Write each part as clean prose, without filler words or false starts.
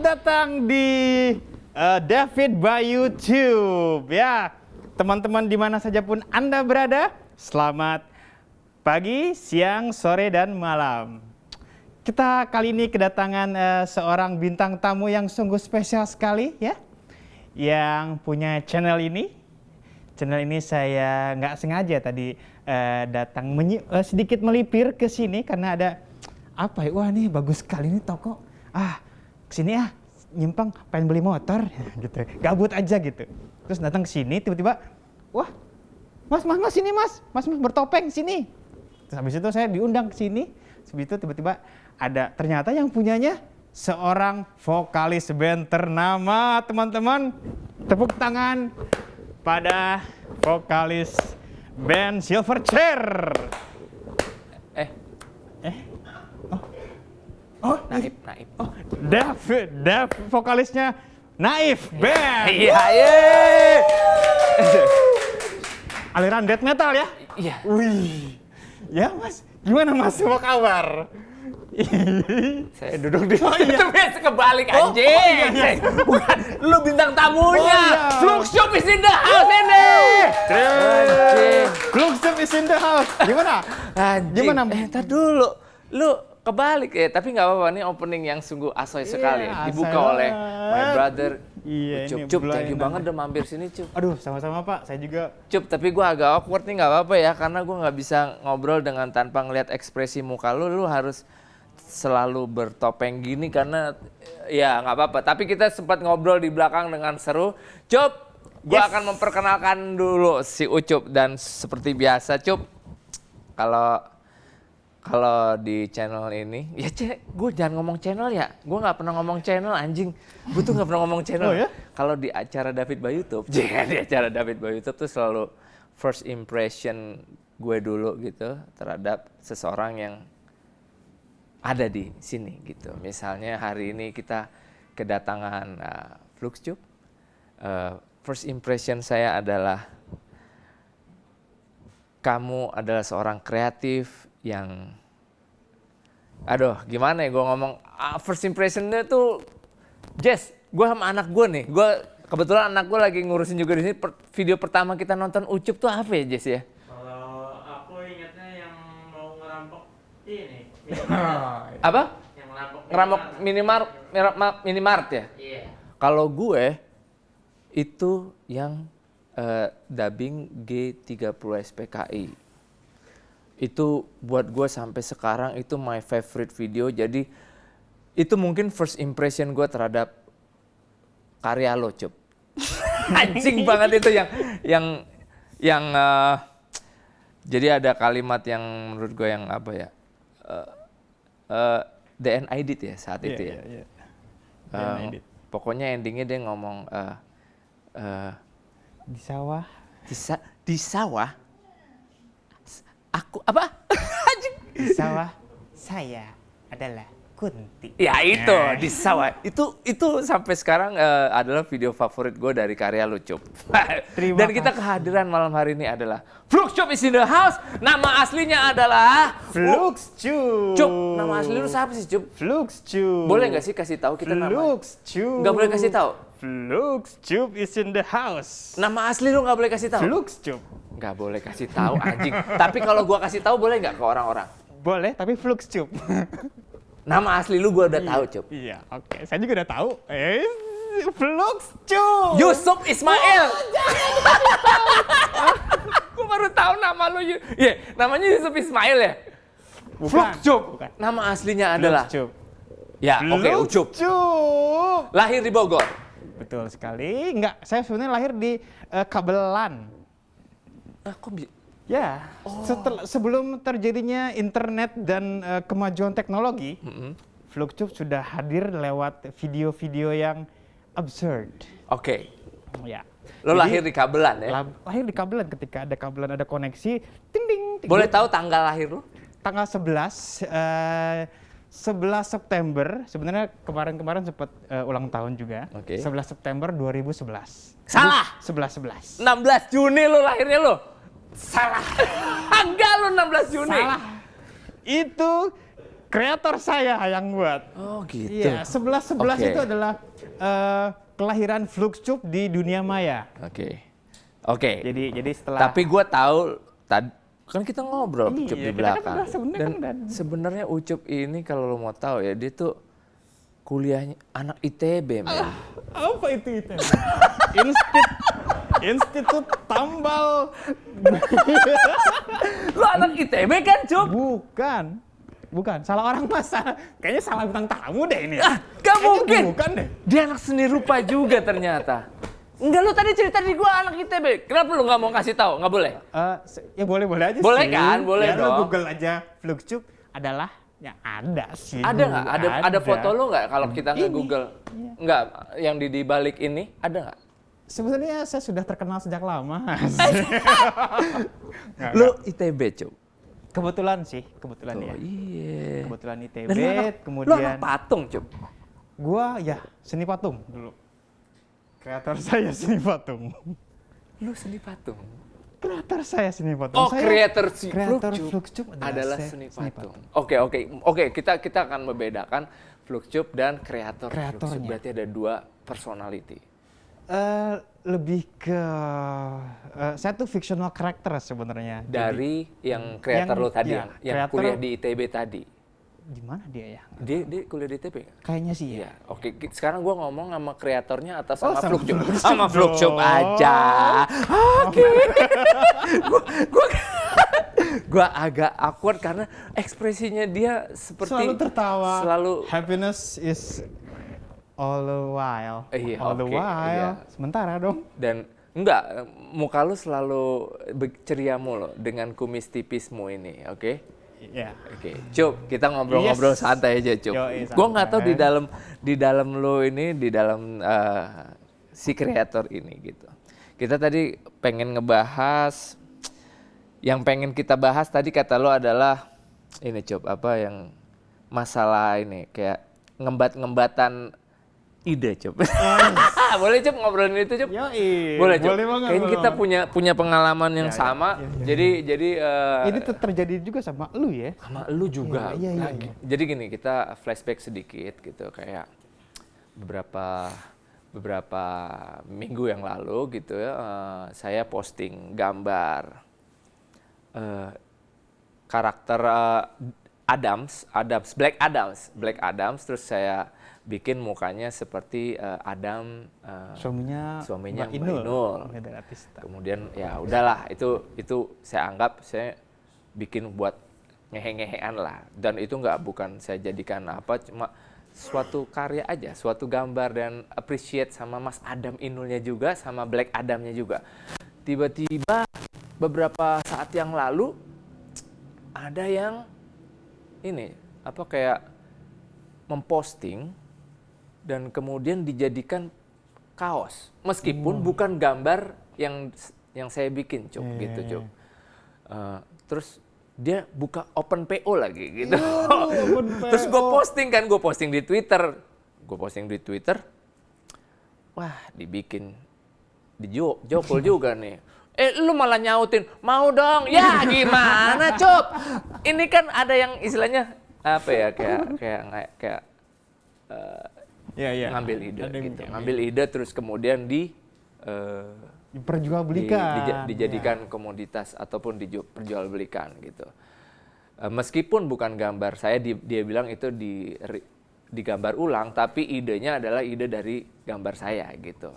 datang di David by YouTube. Ya, teman-teman di mana saja pun Anda berada, selamat pagi, siang, sore, dan malam. Kita kali ini kedatangan seorang bintang tamu yang sungguh spesial sekali ya, yang punya channel ini. Channel ini saya nggak sengaja tadi datang sedikit melipir ke sini karena ada apa ya? Wah, nih bagus sekali nih toko. Kesini nyimpang pengen beli motor gitu. Gabut aja gitu. Terus datang ke sini tiba-tiba, wah, Mas sini Mas bertopeng sini. Terus habis itu saya diundang ke sini. Habis itu tiba-tiba ada ternyata yang punyanya seorang vokalis band ternama, teman-teman. Tepuk tangan pada vokalis band Silverchair. Naif. David, vokalisnya Naif Band. Iya. Aliran death metal ya? Iya. Wih. Ya Mas, gimana Mas? Apa kabar? Saya duduk di itu biasa kebalik anjing. Bukan, lu bintang tamunya. Fluxshop is in the house ini. Fluxshop is in the house. Gimana? Anjing. Gimana? Ntar dulu. Lu kebalik ya, tapi nggak apa-apa, ini opening yang sungguh asoy sekali. Dibuka oleh my brother. Iya, Cup, thank you banget udah mampir sini, Cup. Aduh, sama-sama Pak, saya juga. Cup, tapi gua agak awkward nih, nggak apa-apa ya, karena gua nggak bisa ngobrol dengan tanpa ngeliat ekspresi muka lu. Lu harus selalu bertopeng gini karena ya nggak apa-apa. Tapi kita sempat ngobrol di belakang dengan seru. Cup, gua akan memperkenalkan dulu si Ucup, dan seperti biasa, Cup, kalau di channel ini, ya gue jangan ngomong channel ya. Gue nggak pernah ngomong channel, anjing. Gue tuh nggak pernah ngomong channel. Oh, ya? Kalau di acara David by YouTube, di acara David by YouTube tuh selalu first impression gue dulu gitu terhadap seseorang yang ada di sini gitu. Misalnya hari ini kita kedatangan Fluxshop. First impression saya adalah kamu adalah seorang kreatif yang, aduh gimana ya gue ngomong, first impressionnya tuh, Jess, gue sama anak gue nih, kebetulan anak gue lagi ngurusin juga di sini. Video pertama kita nonton Ucup tuh apa ya, Jess ya? Kalau aku ingatnya yang mau ngerampok ini. Apa? Yang Ngerampok minimart ya? Iya. Kalau gue itu yang dubbing G30 SPKI. Itu buat gue sampai sekarang itu my favorite video. Jadi itu mungkin first impression gue terhadap karya lo, Cup. Anjing banget itu yang jadi ada kalimat yang menurut gue yang apa ya, DN Aidit ya saat itu ya. Pokoknya endingnya dia ngomong Di sawah. Di sawah. Aku apa? Di sawah saya adalah Kunti. Ya itu di sawah. Itu sampai sekarang adalah video favorit gue dari karya lu, Cup. Dan kita kehadiran malam hari ini adalah Fluxshop is in the house. Nama aslinya adalah Fluxshop. Cup, nama asli lu siapa sih, Cup? Fluxshop. Boleh nggak sih kasih tahu kita nama? Fluxshop. Nggak boleh kasih tahu. Fluxshop is in the house. Nama asli lu nggak boleh kasih tahu. Fluxshop. Nggak boleh kasih tahu, anjing. Tapi kalau gua kasih tahu boleh nggak ke orang-orang? Boleh, tapi Fluxshop. Nama asli lu gua udah tahu, Cup. Iya, oke. Saya juga udah tahu. Fluxshop. Yusuf Ismail. Gua baru tahu nama lu. Iya, namanya Yusuf Ismail ya? Fluxshop. Nama aslinya adalah Fluxshop. Ya, oke, Ucup. Fluxshop. Lahir di Bogor. Betul sekali. Enggak, saya sebenarnya lahir di Kabelan. Ya, sebelum terjadinya internet dan kemajuan teknologi, Fluxshop sudah hadir lewat video-video yang absurd. Oke. Ya. Lo lahir di Kabelan ya? Lahir di Kabelan, ketika ada Kabelan ada koneksi, ting ting. Boleh tahu tanggal lahir lo? Tanggal 11 September, sebenarnya kemarin sempat ulang tahun juga. Oke. 11 September 2011. Salah. 11. 16 Juni lo lahirnya lo. Salah. Enggak lo 16 Juni. Salah. Itu kreator saya yang buat. Oh gitu. Iya, 11-11 Oke. itu adalah kelahiran Fluxcube di dunia maya. Oke. Jadi setelah Tapi gue tahu kan kita ngobrol Iya, Ucup di kita kan belakang. udah sebenarnya Dan kan udah- sebenarnya Ucup ini kalau lo mau tahu ya, dia tuh kuliahnya anak ITB, men. apa itu? Institut Tambal. Lo anak ITB kan, Cup? Bukan, salah orang mas. Kayaknya salah bintang tamu deh ini. Gak Kayaknya mungkin. Bukan deh. Dia anak seni rupa juga ternyata. Enggak, lu tadi cerita di gua anak ITB. Kenapa lu nggak mau kasih tahu? Nggak boleh? Ya boleh aja Boleh sih. kan? Boleh Ya, lu dong. Google aja Fluxcube adalah yang ada sih. Ada nggak? Ada foto lu nggak kalau kita Ini. nge-google? Iya. Nggak, yang di balik ini ada nggak? Sebenarnya saya sudah terkenal sejak lama. Lu ITB, Cup. Kebetulan ya. Iya. Kebetulan ITB, Dan lu anak kemudian patung, Cup. gua ya seni patung dulu. Kreator saya seni patung. Lu seni patung. Kreator saya seni patung. Oh, Saya kreator Fluxcube adalah seni patung. Oke, kita akan membedakan Fluxcube dan kreator Kreatornya. Fluxcube. Berarti ada dua personality. Lebih ke saya tuh fictional character sebenarnya. Dari yang kreator yang- lo tadi, ya, yang kreator- kuliah di ITB tadi. Di mana dia ya? Dia kuliah di ITB nggak? Kayaknya sih Iya. ya. Oke, sekarang gua ngomong sama kreatornya atau Oh, sama sama Fluxcube? Fluxcube Sama Fluxcube dong. aja. Oke. Gua agak awkward karena ekspresinya dia seperti Selalu tertawa. Selalu Happiness is all the while. Iya, All the oke, while. iya. Sementara dong. dan enggak, muka lu selalu ceria mulu dengan kumis tipismu ini, oke? Iya. Oke, Cup, kita ngobrol-ngobrol Yes. santai aja, Cup. Yoi, Gue nggak tahu santai. di dalam lo ini, di dalam si kreator ini gitu. Kita tadi pengen ngebahas, yang pengen kita bahas tadi kata lo adalah ini, Cup, apa yang masalah ini kayak ngembat-ngembatan ide, Cup. Boleh, Cup, ngobrolin itu, Cup? Yoi. Boleh, Cup. Boleh banget. Kayaknya boleh kita banget. punya pengalaman yang Ya, sama. ya. Jadi Ini terjadi juga sama lu ya? sama lu juga. Iya, iya, Lagi. iya. Jadi gini, kita flashback sedikit gitu, kayak beberapa minggu yang lalu gitu ya, saya posting gambar karakter Black Adams, terus saya bikin mukanya seperti Adam, Suaminya suaminya Mbak Mbak Inul. Inul Daratista. Kemudian ya udahlah, itu saya anggap saya bikin buat ngehe-ngehean lah, dan itu bukan saya jadikan apa, cuma suatu karya aja, suatu gambar, dan appreciate sama Mas Adam Inulnya juga, sama Black Adamnya juga. Tiba-tiba beberapa saat yang lalu ada yang ini apa kayak memposting dan kemudian dijadikan kaos, meskipun bukan gambar yang saya bikin, Cuk, gitu, Cuk. Terus dia buka open PO lagi gitu. Terus gue posting di Twitter. Wah, dibikin dijopol juga nih. Lu malah nyautin, mau dong. Ya gimana, Cup? Ini kan ada yang istilahnya apa ya, kayak Iya. ngambil ide Ada yang gitu. kayak Ngambil ide terus kemudian diperjualbelikan. dijadikan komoditas ataupun diperjualbelikan gitu. Meskipun bukan gambar saya, dia bilang itu digambar ulang, tapi idenya adalah ide dari gambar saya gitu.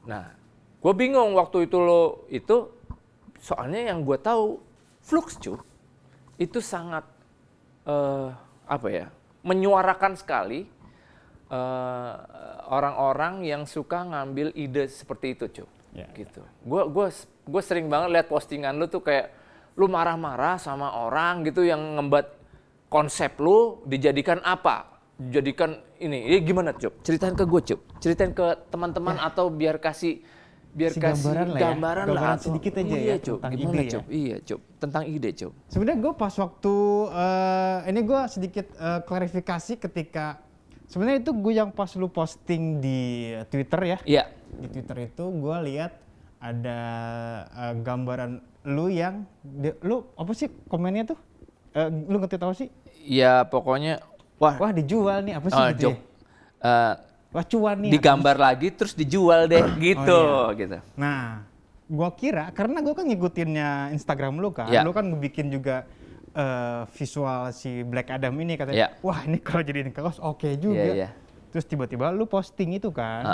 Nah, gue bingung waktu itu soalnya yang gue tahu Fluxcube itu sangat menyuarakan sekali orang-orang yang suka ngambil ide seperti itu, Cuk. Ya. Gitu. Gue sering banget lihat postingan lu tuh kayak lu marah-marah sama orang gitu yang ngembat konsep lu dijadikan apa? Dijadikan ini. Ya gimana, Cuk? Ceritain ke gue, Cuk. Ceritain ke teman-teman atau biar kasih gambaran lah atau, sedikit aja iya, ya Cuk. tentang Gimana, ide ya. Cuk? Iya, Cuk. Tentang ide, Cuk. Sebenarnya gue pas waktu ini gue sedikit klarifikasi ketika sebenarnya itu gue yang pas lu posting di Twitter ya. Iya. Di Twitter itu gue lihat ada gambaran lu yang lu apa sih komennya tuh? Lu ngerti tahu sih? Ya pokoknya wah Wah dijual nih apa sih gitu jok. ya? Eh, Wah cuan nih. digambar lagi terus dijual deh gitu gitu. Nah, gua kira karena gua kan ngikutinnya Instagram lu kan, Ya. lu kan bikin juga visual si Black Adam ini katanya. Ya. Wah ini kalau jadiin kaos oke juga. Iya, iya. Terus tiba-tiba lu posting itu kan,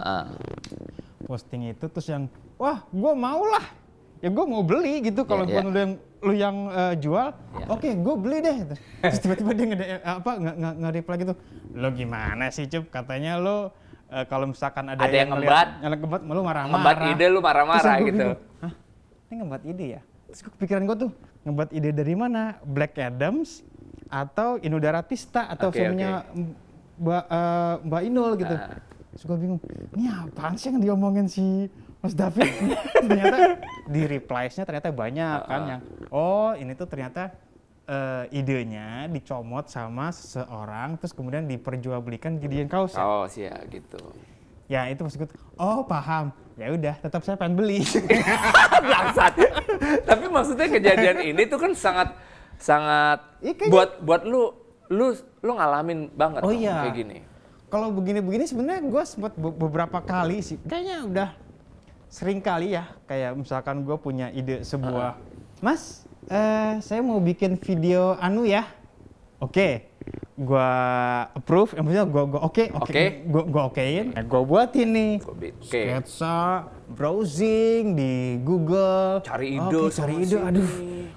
posting itu terus yang wah gua mau lah, ya gua mau beli gitu kalau Ya, ya. bukan lu yang jual, Ya. oke gua beli deh. Terus tiba-tiba dia nge-reply gitu, lo gimana sih Cup, katanya lo kalau misalkan ada yang ngeliat- ngebat. yang ngebat lu marah-marah. Ngebat ide lu marah-marah Terus gua gitu. bingung, hah? Ini ngebat ide ya? Terus kepikiran gue tuh, ngebat ide dari mana? Black Adams atau Inul Daratista atau Oke, filmnya Mbak Inul gitu. Terus gue bingung, ini apaan sih yang diomongin si Mas David? Ternyata di replies-nya ternyata banyak kan yang, oh ini tuh ternyata idenya dicomot sama seseorang terus kemudian diperjualbelikan jadiin kaos. Oh ya gitu. Ya itu maksud gue, oh paham. Ya udah, tetap saya pengen beli. Bangsat. Tapi maksudnya kejadian ini tuh kan sangat Iya, kayaknya- buat lu ngalamin banget Oh dong iya. kayak gini. Kalau begini-begini sebenarnya gue sempat beberapa kali sih. Kayaknya udah sering kali ya. Kayak misalkan gue punya ide sebuah, Mas, saya mau bikin video anu ya. Oke, gue approve. Maksudnya gue Oke. gue okein. Gue buatin nih. Oke. Sketsa, browsing di Google. Cari ide Oke, sana cari ide. sini. Aduh,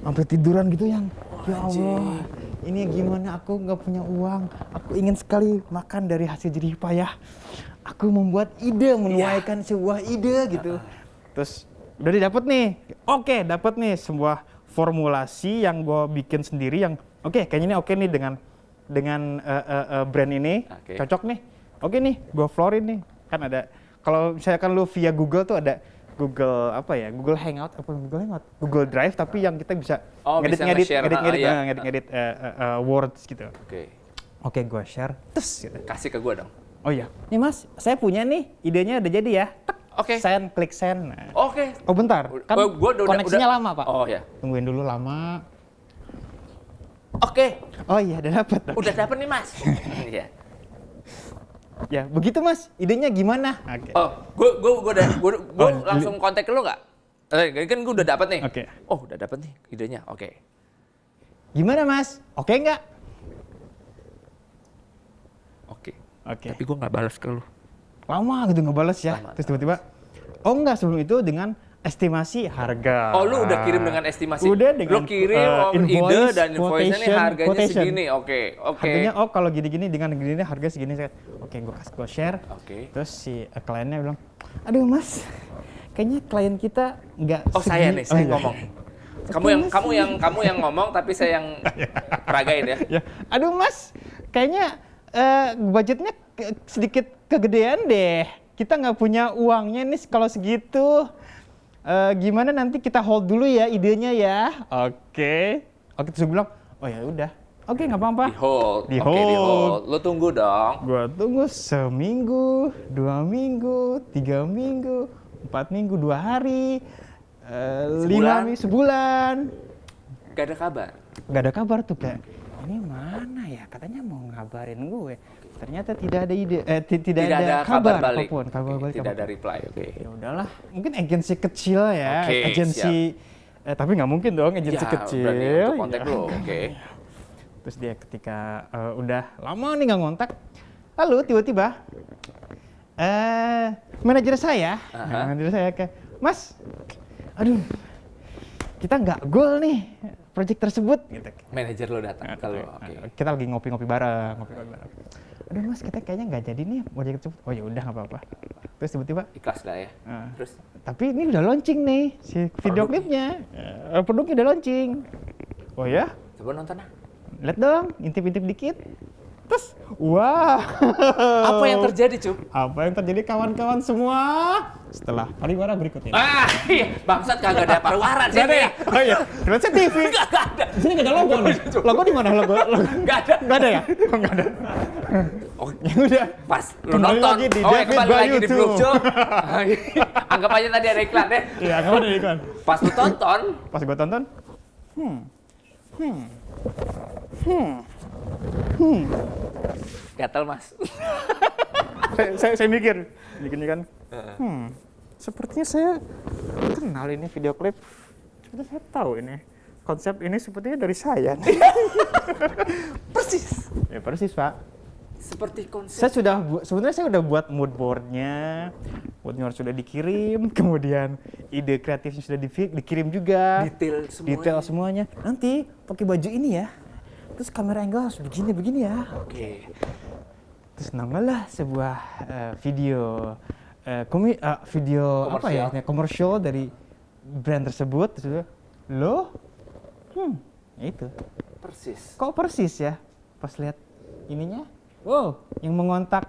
sampai tiduran gitu yang. Ya Allah, ini gimana? Aku nggak punya uang. Aku ingin sekali makan dari hasil jerih payah. Aku membuat ide, menuaikan sebuah ide gitu. Terus udah didapet nih. Oke, dapet nih sebuah formulasi yang gue bikin sendiri yang oke, kayaknya ini oke nih dengan brand ini. Oke. Cocok nih. Oke nih, gue florin nih. Kan ada kalau misalkan lu via Google tuh ada Google apa ya? Google Hangout apa Google Hangout? Google Drive tapi yang kita bisa Bisa nge-share, ngedit words gitu. Oke. Oke, gue share. Terus gitu. Kasih ke gua dong. Oh iya. Nih Mas, saya punya nih, idenya udah jadi ya. Tek, Oke. Send, klik send. Nah. Oke. Oh bentar, kan Gua koneksinya lama Pak. Oh ya. Tungguin dulu lama. Oke. Oh iya, udah dapet. Udah dapet nih Mas. Iya. Ya, begitu Mas. Idenya gimana? Oke. Oh, gua Oh, langsung kontak ke lu nggak? Kan gua udah dapet nih. Oke. Oh, udah dapet nih idenya. Oke. Gimana Mas? Oke nggak? Oke. Oke. Tapi gua nggak balas ke lu. Lama gitu ngebales ya. Lama. Terus tiba-tiba, oh enggak, sebelum itu dengan estimasi harga. Oh, lu udah kirim dengan estimasi. Udah dengan lu kirim ide invoice, dan invoice-nya nih harganya quotation. segini. Oke. Harganya oh kalau gini-gini dengan gini harga segini. Oke, gue share. Oke. Terus si kliennya bilang, aduh Mas, kayaknya klien kita nggak. Oh, saya nih, saya iya. ngomong. Oke, Kamu yang ngomong tapi saya yang peragain ya. Ya, aduh Mas, kayaknya budgetnya sedikit kegedean deh. Kita nggak punya uangnya nih kalau segitu. Gimana nanti kita hold dulu ya idenya ya. Oke. Oke, terus gue bilang, oh ya udah. Oke, nggak apa-apa. Di hold. Di Oke, di hold. hold. Lu tunggu dong. Gua tunggu seminggu, 2 minggu, 3 minggu, 4 minggu, 2 hari, 5 Sebulan? minggu, sebulan. Gak ada kabar. Gak ada kabar tuh kayak, ini mana ya? Katanya mau ngabarin gue. Ternyata tidak ada ide, tidak ada kabar balik. apapun. Kabar Oke, balik tidak ada apapun. reply. Oke. Ya udahlah, mungkin agensi kecil ya, Oke, agensi, tapi nggak mungkin dong agensi Ya, kecil. berani untuk kontak Ya. lu. Oke. Terus dia ketika udah lama nih nggak ngontak, lalu tiba-tiba manajer saya, kayak, Mas, aduh, kita nggak goal nih project tersebut, gitu. Manajer lu datang ke lu. Oke. Kita lagi ngopi-ngopi bareng. Aduh Mas, kita kayaknya nggak jadi nih project tersebut. Oh ya udah nggak apa-apa. Terus tiba-tiba, Ikhlas lah ya. Terus tapi ini udah launching nih si video klipnya, produknya udah launching. Oh ya? coba nonton ah. Lihat dong, intip-intip dikit. Terus, wah. Apa yang terjadi, Cup? Apa yang terjadi kawan-kawan semua setelah pariwara berikut ini? Iya, bangsat kagak ada paruaran sih. Nggak ada ya? Oh iya, keren sih TV. Nggak ada. Di sini nggak ada logo nih. Logo di mana logo? Nggak ada. Nggak ada ya? Oh, nggak ada. Oh, Ya udah. pas lu Kembali nonton. lagi di Oh, ya, David kembali lagi Bayu di 2. Vlog Show. Anggap aja tadi ada iklan deh. Iya, nggak ada iklan. Pas lu tonton, Pas gua tonton, Gatel mas. saya mikir begini kan. Sepertinya saya kenal ini video klip. Sepertinya saya tahu ini. Konsep ini sepertinya dari saya. Persis. Ya persis, Pak. Seperti konsep. Sebenarnya saya udah buat mood boardnya sudah dikirim, kemudian ide kreatifnya sudah dikirim juga. Detail semuanya. Nanti pakai baju ini ya. Terus kamera angle harus begini ya. Oke. Terus namalah sebuah video apa ya, komersial dari brand tersebut. Terus loh, itu Persis. kok persis ya? Pas lihat ininya, wow, yang mengontak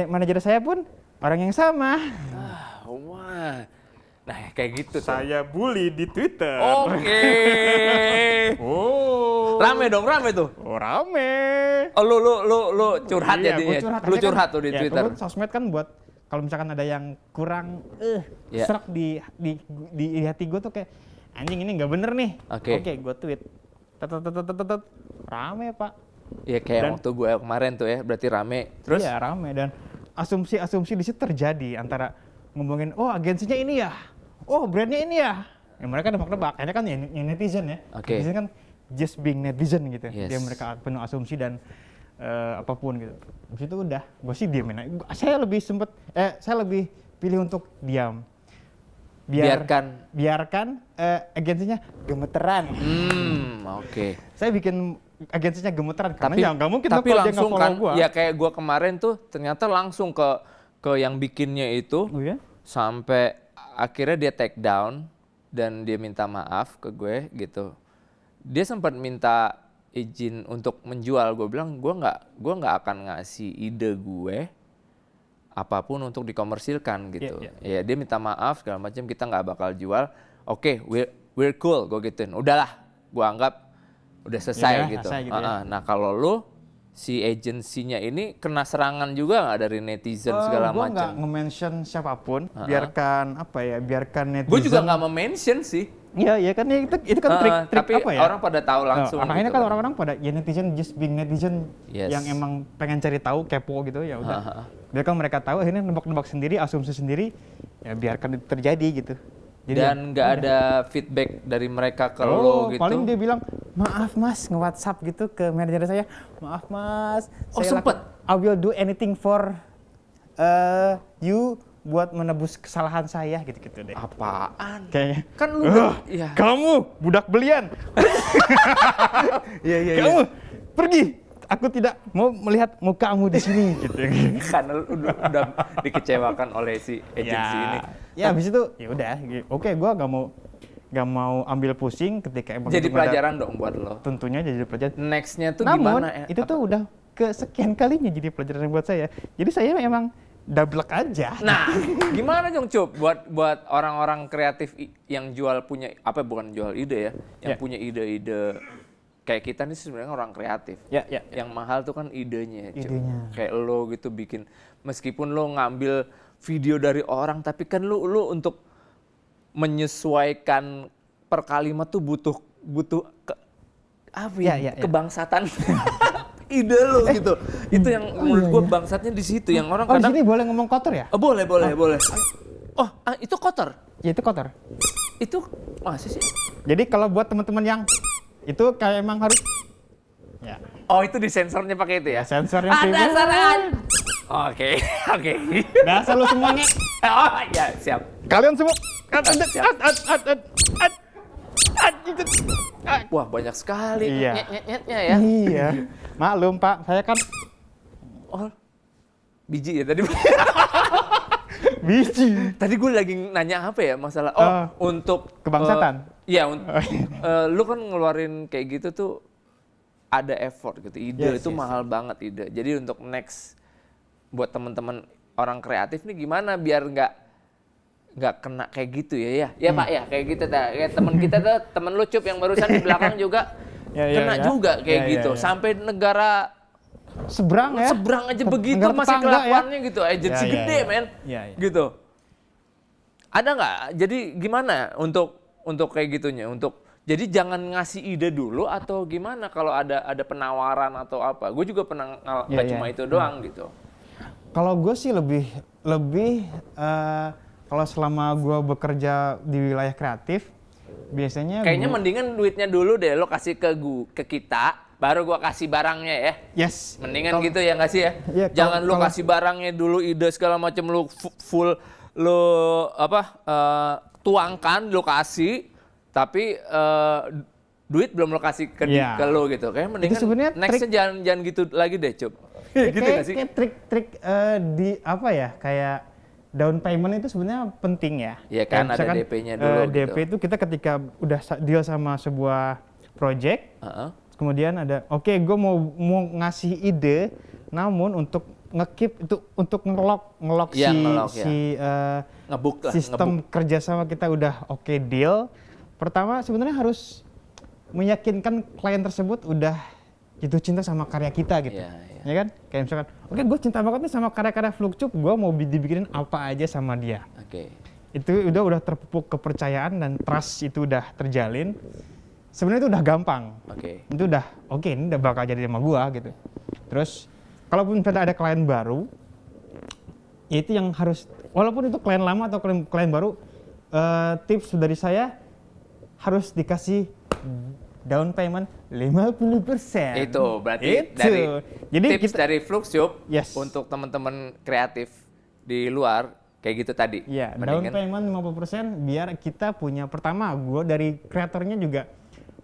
manajer saya pun orang yang sama. Wah. Nah, kayak gitu tuh. Saya bully di Twitter. Oke. Oh, Rame dong, rame tuh. rame. Oh, lu curhat Iya, jadinya. gua Lu Akhirnya curhat kan, tuh di ya, Twitter. kan sosmed kan buat kalau misalkan ada yang kurang Iya. serak di hati gue tuh kayak anjing ini nggak bener nih. Oke. Gue tweet. Tet, rame, Pak. Iya kayak Dan- waktu gue kemarin tuh ya, berarti rame. Terus? Iya, rame dan asumsi di situ terjadi antara ngomongin oh agensinya ini ya. Oh, brandnya ini ya. Ya mereka nebak-nebak. Akhirnya kan yang netizen ya. Oke. Netizen kan just being netizen gitu. Yes. Dia mereka penuh asumsi dan apapun gitu. Habis itu udah, gue sih diamin aja. Saya lebih pilih untuk diam. Biarkan agensinya gemeteran. Oke. Saya bikin agensinya gemeteran karena Tapi ya nggak mungkin dong tapi kalau dia langsung nge-follow kan, gua. ya kayak gue kemarin tuh ternyata langsung ke yang bikinnya itu Oh ya? sampai akhirnya dia take down dan dia minta maaf ke gue gitu. Dia sempat minta izin untuk menjual. Gue bilang gue nggak akan ngasih ide gue apapun untuk dikomersilkan gitu. Iya. Ya dia minta maaf segala macam, kita nggak bakal jual. Oke, we're cool, gue gituin. Udahlah, gue anggap udah selesai Ya, gitu. selesai gitu ya. Nah kalau lu si agensinya ini kena serangan juga nggak dari netizen segala Gue nggak macam? nge-mention siapapun, biarkan netizen. Gue juga nggak mention sih. Iya kan itu kan trik Tapi apa ya? orang pada tahu langsung. Akhirnya gitu kan orang-orang pada ya netizen just being netizen Yes. yang emang pengen cari tahu, kepo gitu ya udah. Biarkan mereka tahu, akhirnya nebak-nebak sendiri, asumsi sendiri, ya biarkan itu terjadi gitu. Jadi Dan nggak ada feedback dari mereka ke lo gitu. paling dia bilang maaf mas nge-WhatsApp gitu ke manajer saya, maaf mas. Oh, saya sempet? I will do anything for you buat menebus kesalahan saya gitu-gitu deh. Apaan? Kayaknya. Kan lu ya. Kamu budak belian. Iya. Kamu pergi. Aku tidak mau melihat mukamu di sini gitu. Karena lu udah dikecewakan oleh si agensi ini. Ya habis itu ya udah. Oke, gua nggak mau ambil pusing ketika emang Jadi itu ada- pelajaran dong buat lo. tentunya jadi pelajaran. Nextnya tuh Namun gimana? itu tuh udah kesekian kalinya jadi pelajaran buat saya. Jadi saya emang dablek aja. Nah, gimana dong Cup buat orang-orang kreatif yang jual punya bukan jual ide ya, yang Ya. punya ide-ide kayak kita nih sebenarnya orang kreatif. Ya. Yang mahal tuh kan idenya, Cup. Idenya. Kayak lo gitu bikin meskipun lo ngambil video dari orang tapi kan lo untuk menyesuaikan per kalimat tuh butuh Ya. kebangsatan. Ide lo gitu. Itu yang menurut gua bangsatnya di situ yang orang Oh, di kadang sini boleh ngomong kotor ya? oh, boleh. Oh, itu kotor. Ya itu kotor. Itu masih sih. Jadi kalau buat teman-teman yang itu kayak emang harus ya Oh, itu disensornya pakai itu ya? sensornya Ada premium. saran. Oke. Dasar lu semuanya. Oh, ya, siap. Kalian semua. Wah, banyak sekali Iya. nyet-nyetnya ya. Iya. Maklum Pak, saya kan Oh, biji ya tadi. biji. Tadi gue lagi nanya apa ya masalah untuk Kebangsatan? Iya, lu kan ngeluarin kayak gitu tuh ada effort gitu. Ide Yes, itu yes. mahal banget ide. Jadi untuk next buat teman-teman orang kreatif nih gimana biar nggak kena kayak gitu ya Pak ya kayak gitu kayak teman kita tuh temen lu Cup yang barusan di belakang juga Ya, kena juga kayak Ya, gitu ya. sampai negara Seberang ya. seberang aja begitu negara masih tetangga ya. kelakuannya gitu agensi Ya, gede men Ya. gitu ada nggak jadi gimana untuk kayak gitunya untuk Jadi jangan ngasih ide dulu atau gimana kalau ada penawaran atau apa. Gue juga pernah nggak Iya, cuma iya. itu doang gitu. Kalau gue sih lebih kalau selama gue bekerja di wilayah kreatif, biasanya Kayaknya mendingan duitnya dulu deh lo kasih ke kita, baru gua kasih barangnya ya. yes. Mendingan gitu ya nggak sih ya? Iya, Jangan lu kalau- kasih barangnya dulu, ide segala macam lu full lu tuangkan, lu kasih, tapi duit belum lo kasih ke Iya. lu gitu. Kayak mendingan sebenarnya nextnya jangan gitu lagi deh, Cup. Gitu nggak sih? Kayak trik-trik di apa ya, kayak down payment itu sebenarnya penting ya. Iya kan, Kayak ada misalkan, DP-nya dulu DP gitu. itu kita ketika udah deal sama sebuah project, Heeh. kemudian ada, oke, gue mau ngasih ide, namun untuk nge-keep itu untuk ngelok Iya, ngelok, ya. Ngebuk lah, sistem kerjasama kita udah oke deal. Pertama sebenarnya harus meyakinkan klien tersebut udah jatuh cinta sama karya kita gitu. Iya, iya. Ya kan? Kayak misalkan, oke, gue cinta banget nih sama karya-karya Fluxcube, gue mau dibikinin apa aja sama dia. Oke. Itu udah terpupuk kepercayaan dan trust itu udah terjalin. Sebenarnya itu udah gampang. Oke. Itu udah oke, ini udah bakal jadi sama gua gitu. Terus kalaupun misalnya ada klien baru, ya itu yang harus, walaupun itu klien lama atau klien baru, tips dari saya harus dikasih down payment 50%. Itu berarti Itu. dari Jadi tips dari Fluxcube Yes. untuk teman-teman kreatif di luar kayak gitu tadi. ya, down Mendingan payment 50% biar kita punya, pertama gua dari kreatornya juga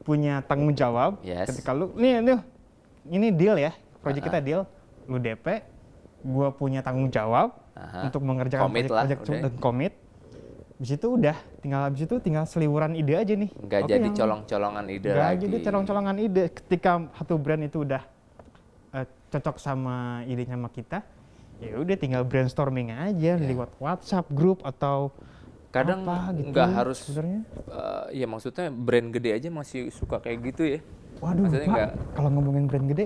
punya tanggung jawab. Yes. Ketika lu ini deal ya, project kita deal, lu DP, gua punya tanggung jawab Aha. untuk mengerjakan Komit lah, project udah. dan komit. Habis itu tinggal seliweran ide aja nih. nggak Oke, jadi yang- colong-colongan ide nggak lagi. jadi colong-colongan ide. Ketika satu brand itu udah cocok sama idenya sama kita, ya udah tinggal brainstorming aja lewat WhatsApp grup atau Kadang apa gitu nggak harus, sebenarnya. ya maksudnya brand gede aja masih suka kayak gitu ya. Waduh, Maksudnya Pak, nggak kalau ngomongin brand gede,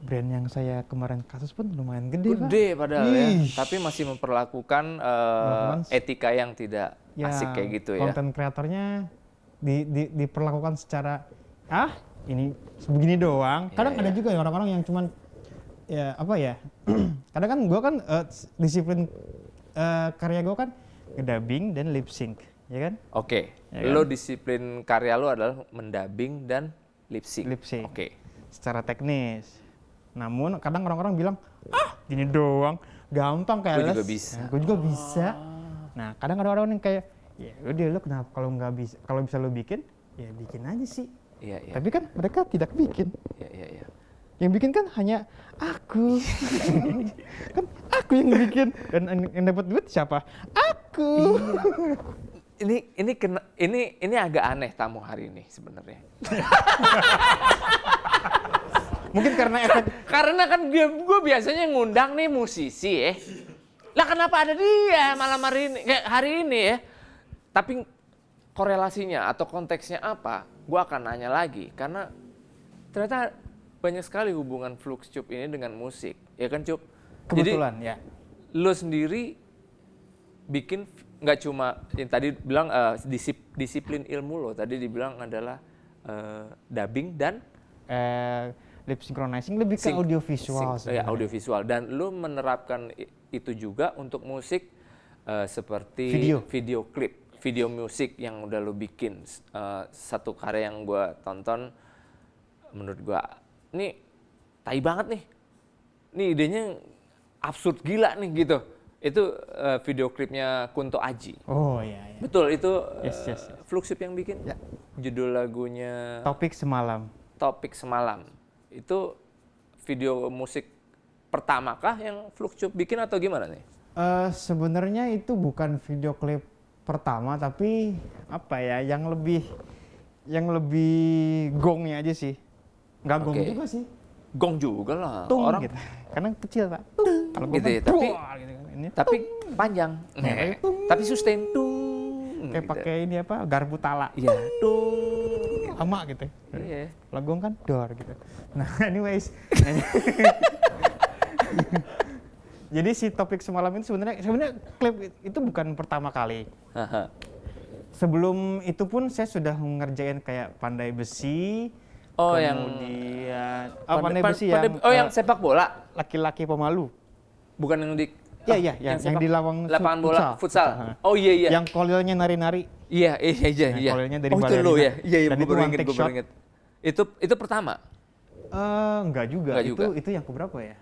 brand yang saya kemarin kasus pun lumayan gede, Pak. gede padahal ya, Ih. tapi masih memperlakukan etika yang tidak Ya, asik kayak gitu ya. konten kreatornya diperlakukan secara, ini sebegini doang. Kadang Iya, ada juga ya orang-orang yang cuman, ya apa ya, kadang kan gue kan disiplin karya gue kan ngedubbing dan lip sync, ya kan? Oke, Ya kan? lo disiplin karya lo adalah mendubbing dan lip sync. Lip sync. Oke. Secara teknis. Namun kadang orang-orang bilang, gini doang, gampang kayak Gua juga bisa. Gue juga bisa. Nah, kadang ada orang yang kayak, ya udah lu kenapa kalau bisa lu bikin, ya bikin aja sih. Iya, iya. Tapi kan mereka tidak bikin. Iya, iya, iya. Yang bikin kan hanya aku. Kan aku yang bikin, dan yang dapat duit siapa? Aku. Ini agak aneh tamu hari ini sebenarnya. Mungkin karena efek Karena kan gue biasanya ngundang nih musisi ya. Lah kenapa ada dia malam hari ini, kayak hari ini ya. Tapi korelasinya atau konteksnya apa, gue akan nanya lagi. Karena ternyata banyak sekali hubungan Fluxcube ini dengan musik. Ya kan, Cup? kebetulan ya. Jadi lo sendiri bikin nggak cuma yang tadi bilang disiplin ilmu lo. Tadi dibilang adalah dubbing dan Lip synchronizing lebih ke audiovisual ya, sebenarnya. audiovisual, dan lu menerapkan itu juga untuk musik seperti video klip, video musik yang udah lu bikin. Satu karya yang gua tonton, menurut gua ini tai banget nih. Ini idenya absurd gila nih gitu. Itu video klipnya Kunto Aji. Oh iya, iya. Betul, itu Yes. Fluxcube yang bikin. Ya. Judul lagunya Topik semalam. Topik Semalam. Itu video musik pertamakah yang Fluxcube bikin atau gimana nih? Sebenarnya itu bukan video klip pertama, tapi apa ya, yang lebih gongnya aja sih. Nggak gong Oke. juga sih. Gong juga lah. Tung Orang gitu. Karena kecil, Pak. Tung. Kalau gong Gitu kan ya, tapi- duar gitu kan. Ini tapi panjang. Tung. Tapi sustain tung. kayak gitu. pakai ini apa? Garpu tala. Iya, tung. Lama gitu. Iya. Kalau gong kan dor gitu. Nah, anyways. Jadi si topik semalam itu sebenarnya klip itu bukan pertama kali. Haha. sebelum itu pun saya sudah mengerjain kayak pandai besi. Oh, kemudian pandai besi yang yang sepak bola, laki-laki pemalu. bukan yang di Iya, yang sepak- di lapangan bola futsal. Oh iya. Yang kolilnya nari-nari. Iya. Kolilnya dari Oh itu lo ya. balerina. Iya, Dan gue itu baru one inget, take gue baru shot. inget. Itu pertama. Enggak juga. Enggak juga. Itu yang keberapa ya?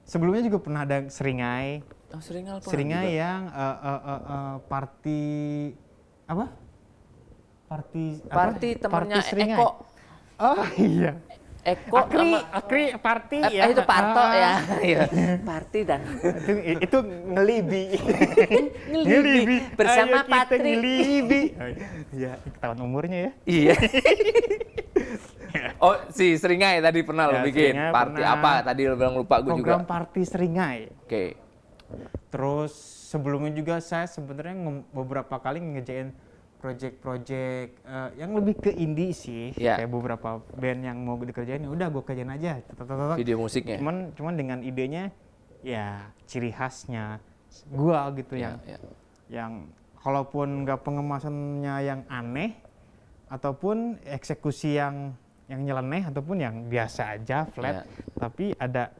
Sebelumnya juga pernah ada seringai. Oh, seringai Seringai yang party apa? Party temannya seringai. Eko. Oh iya. Eko sama Akri party ya. itu Parto ya. Iya. Party dan itu ngelibi. Ngelibi. Bersama Ayo kita Patri. ngelibi. Ya, ketahuan umurnya ya. Iya. Oh, si Seringai tadi pernah lo Ya, bikin. Seringai Party pernah. apa? Tadi lo bilang lupa gue juga. Program party seringai. Oke. Terus sebelumnya juga saya sebenarnya beberapa kali ngejain project-project yang lebih ke indie sih. Ya. Kayak beberapa band yang mau dikerjain, ya udah gue kerjain aja. Video musiknya. Cuman dengan idenya ya ciri khasnya gua gitu Ya. yang kalaupun nggak pengemasannya yang aneh ataupun eksekusi yang nyeleneh ataupun yang biasa aja flat, tapi ada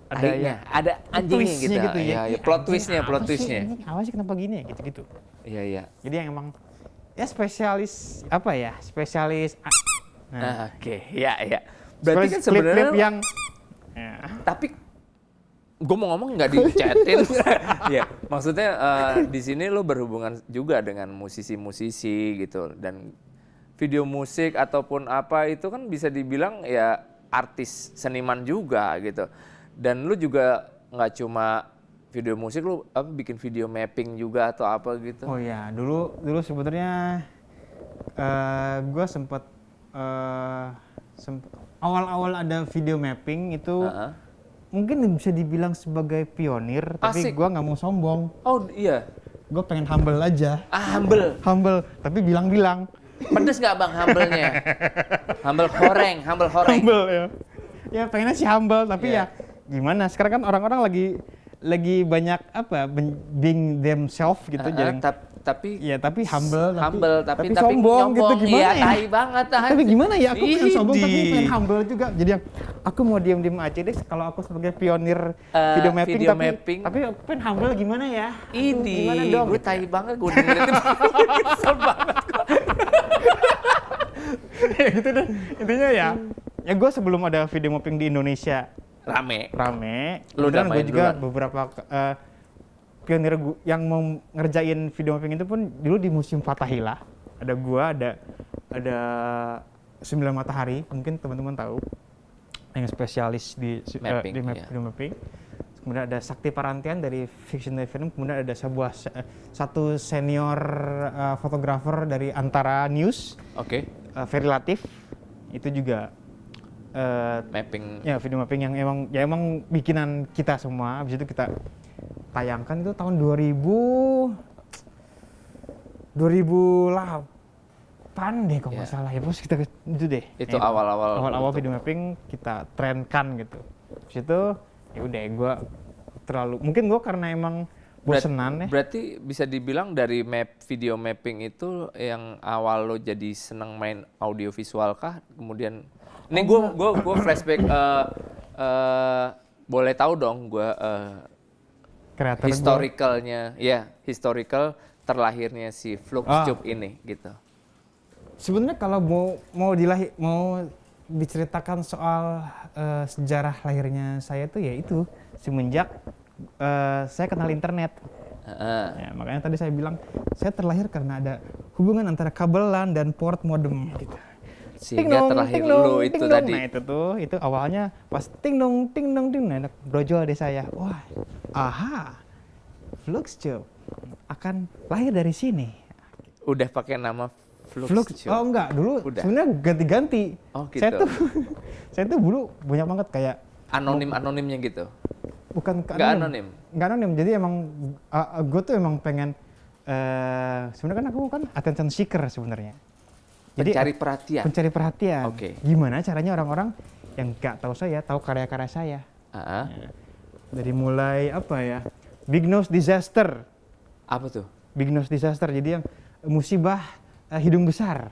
Akhirnya, ada anjingnya gitu. ya. Iya, plot twistnya. Apa sih kenapa gini ya gitu. Iya. Jadi yang emang ya spesialis apa ya? Oke, ya. Berarti kan sebenarnya klip yang tapi gue mau ngomong nggak dicetin. Ya, maksudnya di sini lo berhubungan juga dengan musisi-musisi gitu, dan video musik ataupun apa itu kan bisa dibilang ya artis seniman juga gitu. Dan lu juga nggak cuma video musik, lu bikin video mapping juga atau apa gitu. Oh ya, dulu sebenarnya gue sempet awal-awal ada video mapping itu mungkin bisa dibilang sebagai pionir, tapi Asik. gue nggak mau sombong. Oh iya. Gue pengen humble aja. Humble. Tapi bilang-bilang. Pedes nggak bang humble-nya? Humble horeng. Humble ya. Ya pengennya sih humble, tapi Yeah. ya gimana? Sekarang kan orang-orang lagi banyak being themselves gitu, jadi Tapi humble, tapi sombong gitu, gimana iya, ya? tai banget. Tapi gimana ya? Aku pengen sombong tapi Idih. pengen humble juga. Jadi aku mau diam-diam aja deh kalau aku sebagai pionir video mapping, video mapping. tapi aku pengen humble gimana ya? Gimana Ini dong? gue tai banget, gue dengerin itu kesel banget. Ya gitu deh. Intinya ya gue sebelum ada video mapping di Indonesia Rame. kemudian Lu udah main gue juga duluan. beberapa pionir yang mau ngerjain video mapping itu pun dulu di Museum Fathahillah. Ada gua, ada 9 Matahari, mungkin teman-teman tahu, yang spesialis di Mapping, video mapping. Kemudian ada Sakti Parantian dari Fiction Film, kemudian ada satu senior fotografer dari Antara News, Oke. Ferry Latif, itu juga Mapping. ya video mapping yang emang bikinan kita semua. Habis itu kita tayangkan itu tahun 2008 deh kalau nggak salah ya, bos, kita itu deh. Itu awal-awal video mapping kita trenkan gitu. Habis itu ya udah gue mungkin gue karena emang bosenan ya. Berarti bisa dibilang dari video mapping itu yang awal lo jadi seneng main audio visual kah? Kemudian ini gue flashback boleh tahu dong gue Kreator historical terlahirnya si Fluxtube ini gitu. Sebenarnya kalau mau diceritakan soal sejarah lahirnya saya tuh ya itu semenjak saya kenal internet. Ya, makanya tadi saya bilang saya terlahir karena ada hubungan antara kabel LAN dan port modem gitu. Sehingga terlahir lo itu tadi. Nah itu awalnya pas ting dong, nah, brojol deh saya. Wah, Fluxtube akan lahir dari sini. Udah pakai nama Fluxtube. Oh enggak, dulu Udah. sebenarnya ganti-ganti. Oh gitu. Saya tuh dulu banyak banget kayak Anonimnya gitu. bukan Nggak anonim. Nggak anonim. Jadi emang gue tuh emang pengen sebenarnya kan aku kan attention seeker sebenarnya. Jadi pencari perhatian. Oke. Gimana caranya orang-orang yang nggak tahu saya tahu karya-karya saya. Ya. Dari mulai apa ya? Big Nose Disaster. Apa tuh? Big Nose Disaster. Jadi yang musibah hidung besar.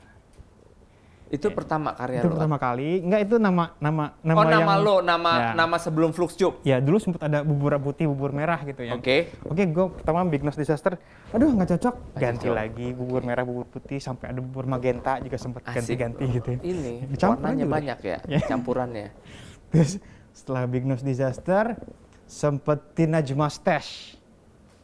Itu pertama karya Itu lo? pertama kali. Enggak, itu nama Oh, yang, nama lo, ya. nama sebelum Fluxcube. Ya, dulu sempat ada bubur putih, bubur merah gitu ya. Oke. Oke, gue pertama Big Nose Disaster. Aduh, nggak cocok. Nggak Ganti cocok. lagi bubur merah, bubur putih, sampai ada bubur magenta juga sempat Asik. ganti-ganti gitu. Ya. Ini Dicampur warnanya aja banyak ya, Ya. campurannya. Terus setelah Big Nose Disaster, sempet Teenage Mustache.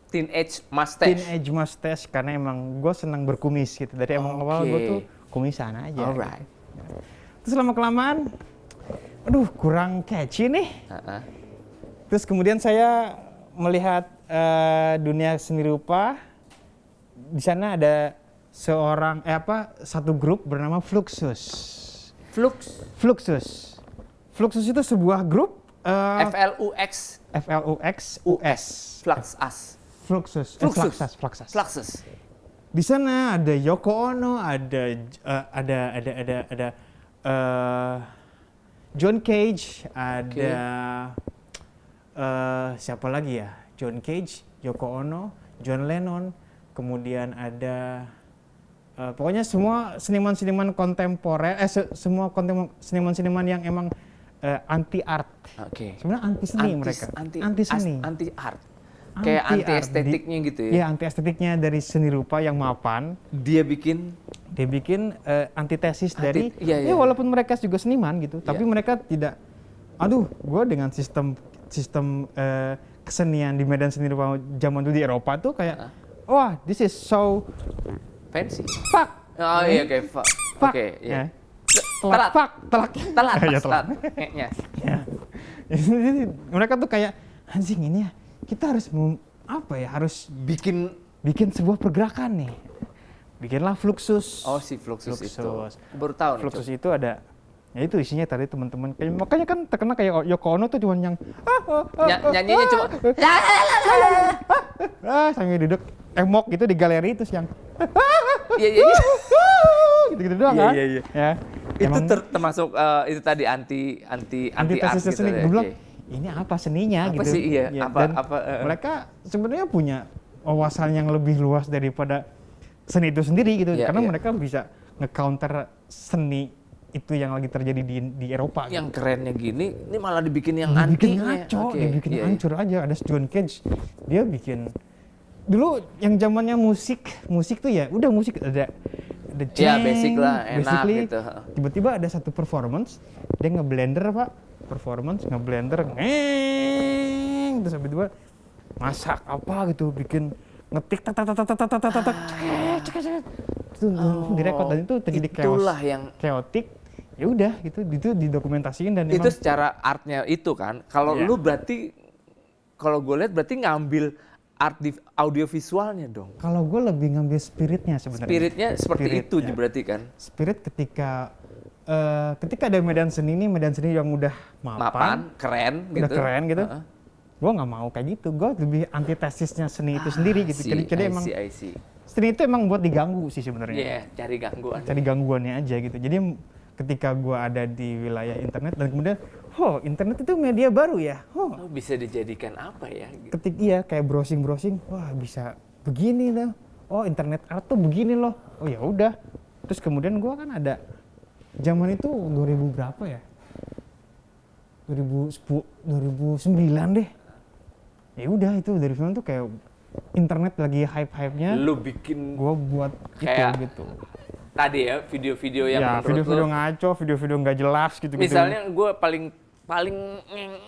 Teenage Mustache. Teenage Mustache karena emang gue senang berkumis gitu. Dari emang awal gue tuh kumisan aja. Alright. Gitu. Terus lama kelamaan, aduh kurang catchy nih. Heeh. Terus kemudian saya melihat dunia seni rupa. Di sana ada satu grup bernama Fluxus. Fluxus itu sebuah grup FLUX. FLUXUS. Fluxus. Fluxus. Di sana ada Yoko Ono, ada John Cage, ada siapa lagi ya? John Cage, Yoko Ono, John Lennon, kemudian ada pokoknya semua seniman-seniman kontemporer, semua seniman-seniman yang emang anti art. Oke. Sebenarnya anti seni mereka. Anti seni. Anti art. Kayak anti art. estetiknya gitu ya. Iya, anti estetiknya dari seni rupa yang mapan. Dia bikin Antitesis dari iya. walaupun mereka juga seniman gitu, tapi Iya. mereka tidak, aduh, gue dengan sistem kesenian di medan seni rupa zaman dulu di Eropa tuh kayak, wah, this is so fancy. fuck. Oh iya, oke. Fuck. Oke, iya. Ya. Telak. Telat, Ya, telat. Kayaknya. Ya. Jadi mereka tuh kayak, anjing ini ya, kita harus harus bikin sebuah pergerakan nih. Bikinlah Fluxus. Oh, si Fluxus itu. Fluxus. Baru tahu nih. Fluxus itu ada, ya itu isinya tadi teman-teman. Makanya kan terkenal kayak Yoko Ono tuh cuman yang Nyanyinya cuma sambil duduk emok gitu di galeri terus yang iya. gitu-gitu doang Iya, kan? iya, iya. Ya. Itu Emang termasuk itu tadi anti art antitesis gitu seni. ya. Gue bilang, Oke. ini apa seninya Apa gitu. sih, iya, Ya, apa- dan apa, mereka sebenarnya punya wawasan yang lebih luas daripada seni itu sendiri gitu. Iya, Karena iya. mereka bisa nge-counter seni itu yang lagi terjadi di Eropa. Yang kerennya gini, ini malah dibikin yang dibikin antinya. ngaco, Oke, dibikin iya, hancur aja. Ada John Cage, dia bikin dulu yang zamannya musik tuh ya udah musik ada Ya, jeng, basic lah, enak basically, gitu. tiba-tiba ada satu performance, dia ngeblender ngeblender, terus tiba-tiba masak apa gitu, bikin ngetik tak itu direkod dan itu terjadi Itulah yang chaotic. Ya udah gitu, itu didokumentasiin dan itu emang secara artnya itu kan. Kalau Iya. lu berarti, kalau gue lihat berarti ngambil art di audiovisualnya dong. kalau gue lebih ngambil spiritnya sebenarnya. Spiritnya seperti itu Spiritnya. berarti kan. Spirit ketika ada medan seni yang udah Mapan, keren udah gitu. keren gitu. Heeh. Gue nggak mau kayak gitu. Gue lebih antitesisnya seni itu sendiri gitu. Jadi emang I see. seni itu emang buat diganggu sih sebenarnya. Iya, cari gangguan. Cari gangguannya aja gitu. Jadi ketika gue ada di wilayah internet dan kemudian, internet itu media baru ya. Oh, bisa dijadikan apa ya? Gitu. Kayak browsing, wah bisa begini loh. Oh, internet art tuh begini loh. Oh ya udah. Terus kemudian gue kan ada zaman itu 2000 berapa ya? 2009 deh. Ya udah itu 2009 tuh kayak internet lagi hype-hypenya. Lu bikin Gue buat Kayak gitu. tadi ya video-video yang Ya menurut video-video lu, ngaco, video-video nggak jelas gitu. misalnya gue paling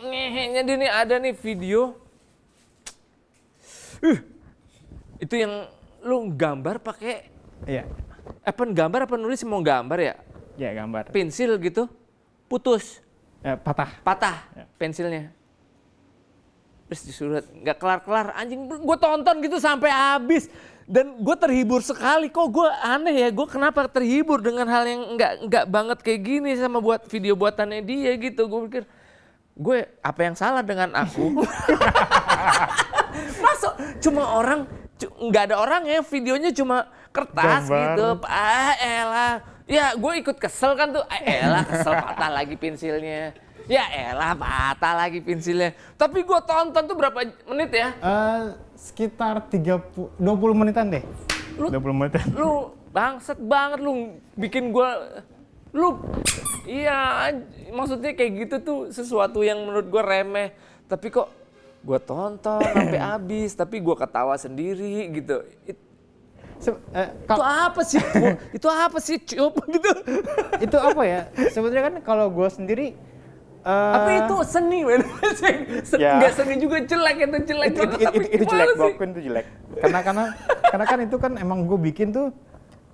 ngehenya dia nih ada nih video itu yang lu gambar pakai Iya. gambar apa nulis mau gambar ya, Ya gambar. pensil gitu putus Patah. Ya. pensilnya, terus disuruh nggak kelar anjing, gue tonton gitu sampai habis dan gue terhibur sekali. Kok gue aneh ya, gue kenapa terhibur dengan hal yang nggak banget kayak gini sama buat video buatannya dia gitu. Gue pikir gue apa yang salah dengan aku? Masuk cuma orang, nggak ada orang ya, videonya cuma kertas Gambar. gitu. Elah, ya gue ikut kesel kan tuh. Elah, kesel patah lagi pensilnya. Ya elah, patah lagi pensilnya. Tapi gue tonton tuh berapa menit ya? sekitar 20 menitan deh. Lu- 20 menitan. Lu bangsat banget lu bikin gua iya maksudnya kayak gitu tuh sesuatu yang menurut gua remeh tapi kok gua tonton sampai habis tapi gua ketawa sendiri gitu. Itu apa sih? Itu apa sih, Cup? Gitu. Itu apa ya? Sebenarnya kan kalau gue sendiri Tapi itu seni, men. Ya. Nggak seni juga jelek, itu jelek banget. Tapi itu gimana jelek, sih? gue akuin itu jelek. Karena kan itu kan emang gue bikin tuh,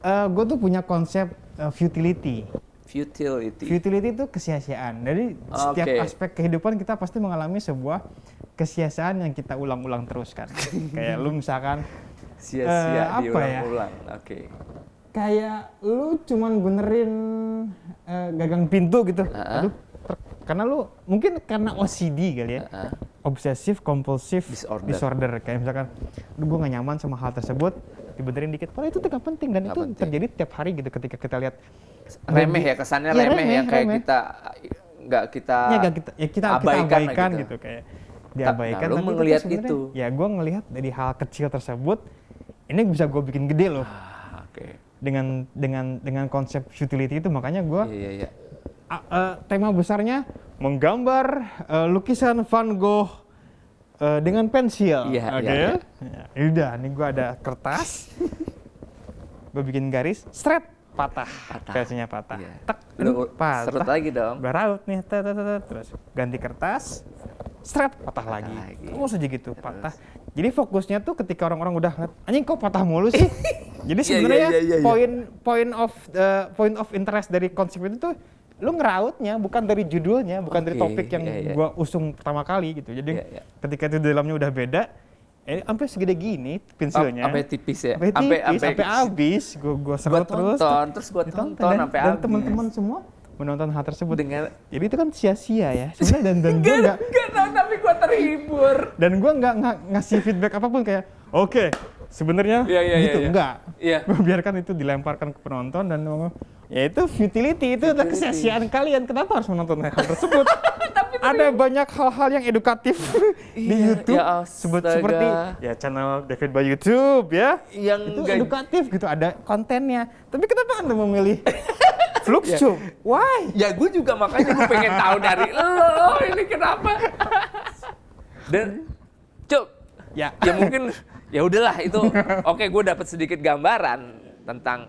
gue tuh punya konsep futility. Futility itu kesia-siaan. Jadi setiap Oke. aspek kehidupan kita pasti mengalami sebuah kesia-siaan yang kita ulang-ulang terus kan. Kayak lu misalkan Sia-sia apa ya? diulang-ulang. Oke. Kayak lu cuman benerin gagang pintu gitu. Aduh, karena lu mungkin karena OCD kali ya. Obsessive compulsive disorder. Kayak misalkan, gue gak nyaman sama hal tersebut, dibenerin dikit. Padahal itu gak penting dan itu terjadi tiap hari gitu ketika kita lihat Remeh ya, kesannya Ya, remeh yang kayak remeh. kita nggak kita kita abaikan abaikan lah gitu kayak diabaikan. Nah, lu tapi ngelihat sebenarnya, itu. ya gue ngelihat dari hal kecil tersebut, ini bisa gue bikin gede loh. Oke. Dengan konsep futility itu makanya gue Iya. tema besarnya menggambar lukisan Van Gogh dengan pensil. Iya, Oke. iya. Ya udah, nih gue ada kertas, gue bikin garis, straight patah. Pensilnya patah. Iya. Tak, Lu patah. serut lagi dong. Beraut nih, terus ganti kertas, straight patah lagi. Terus aja gitu, patah. Jadi fokusnya tuh ketika orang-orang udah lihat, anjing kok patah mulu sih. Jadi sebenarnya iya. point of interest dari konsep itu tuh lu ngerautnya bukan dari judulnya, bukan dari Oke, topik yang iya. gua usung pertama kali gitu. Jadi Iya. ketika itu di dalamnya udah beda, sampai segede gini pensilnya. Sampai tipis ya. Sampai habis, gua serut terus. terus gua tonton sampai dan habis. teman-teman semua menonton hal tersebut. Dengan Jadi itu kan sia-sia ya. Sebenarnya dan gue nggak tahu tapi gua terhibur. dan gue nggak ngasih feedback apapun kayak oke, sebenarnya Iya, gitu iya. enggak. Iya. Gue biarkan itu dilemparkan ke penonton dan ngomong, ya itu futility, itu adalah kesia-siaan kalian. Kenapa harus menonton hal tersebut? Ada banyak hal-hal yang edukatif di YouTube ya astaga. seperti ya channel David by YouTube ya. Yang Itu nggak- edukatif gitu, ada kontennya. Tapi kenapa Anda memilih Fluxtube? Why? Ya gue juga makanya gue pengen tahu dari lo ini kenapa. Dan Cuk, Ya. ya mungkin ya udahlah itu oke gue dapat sedikit gambaran tentang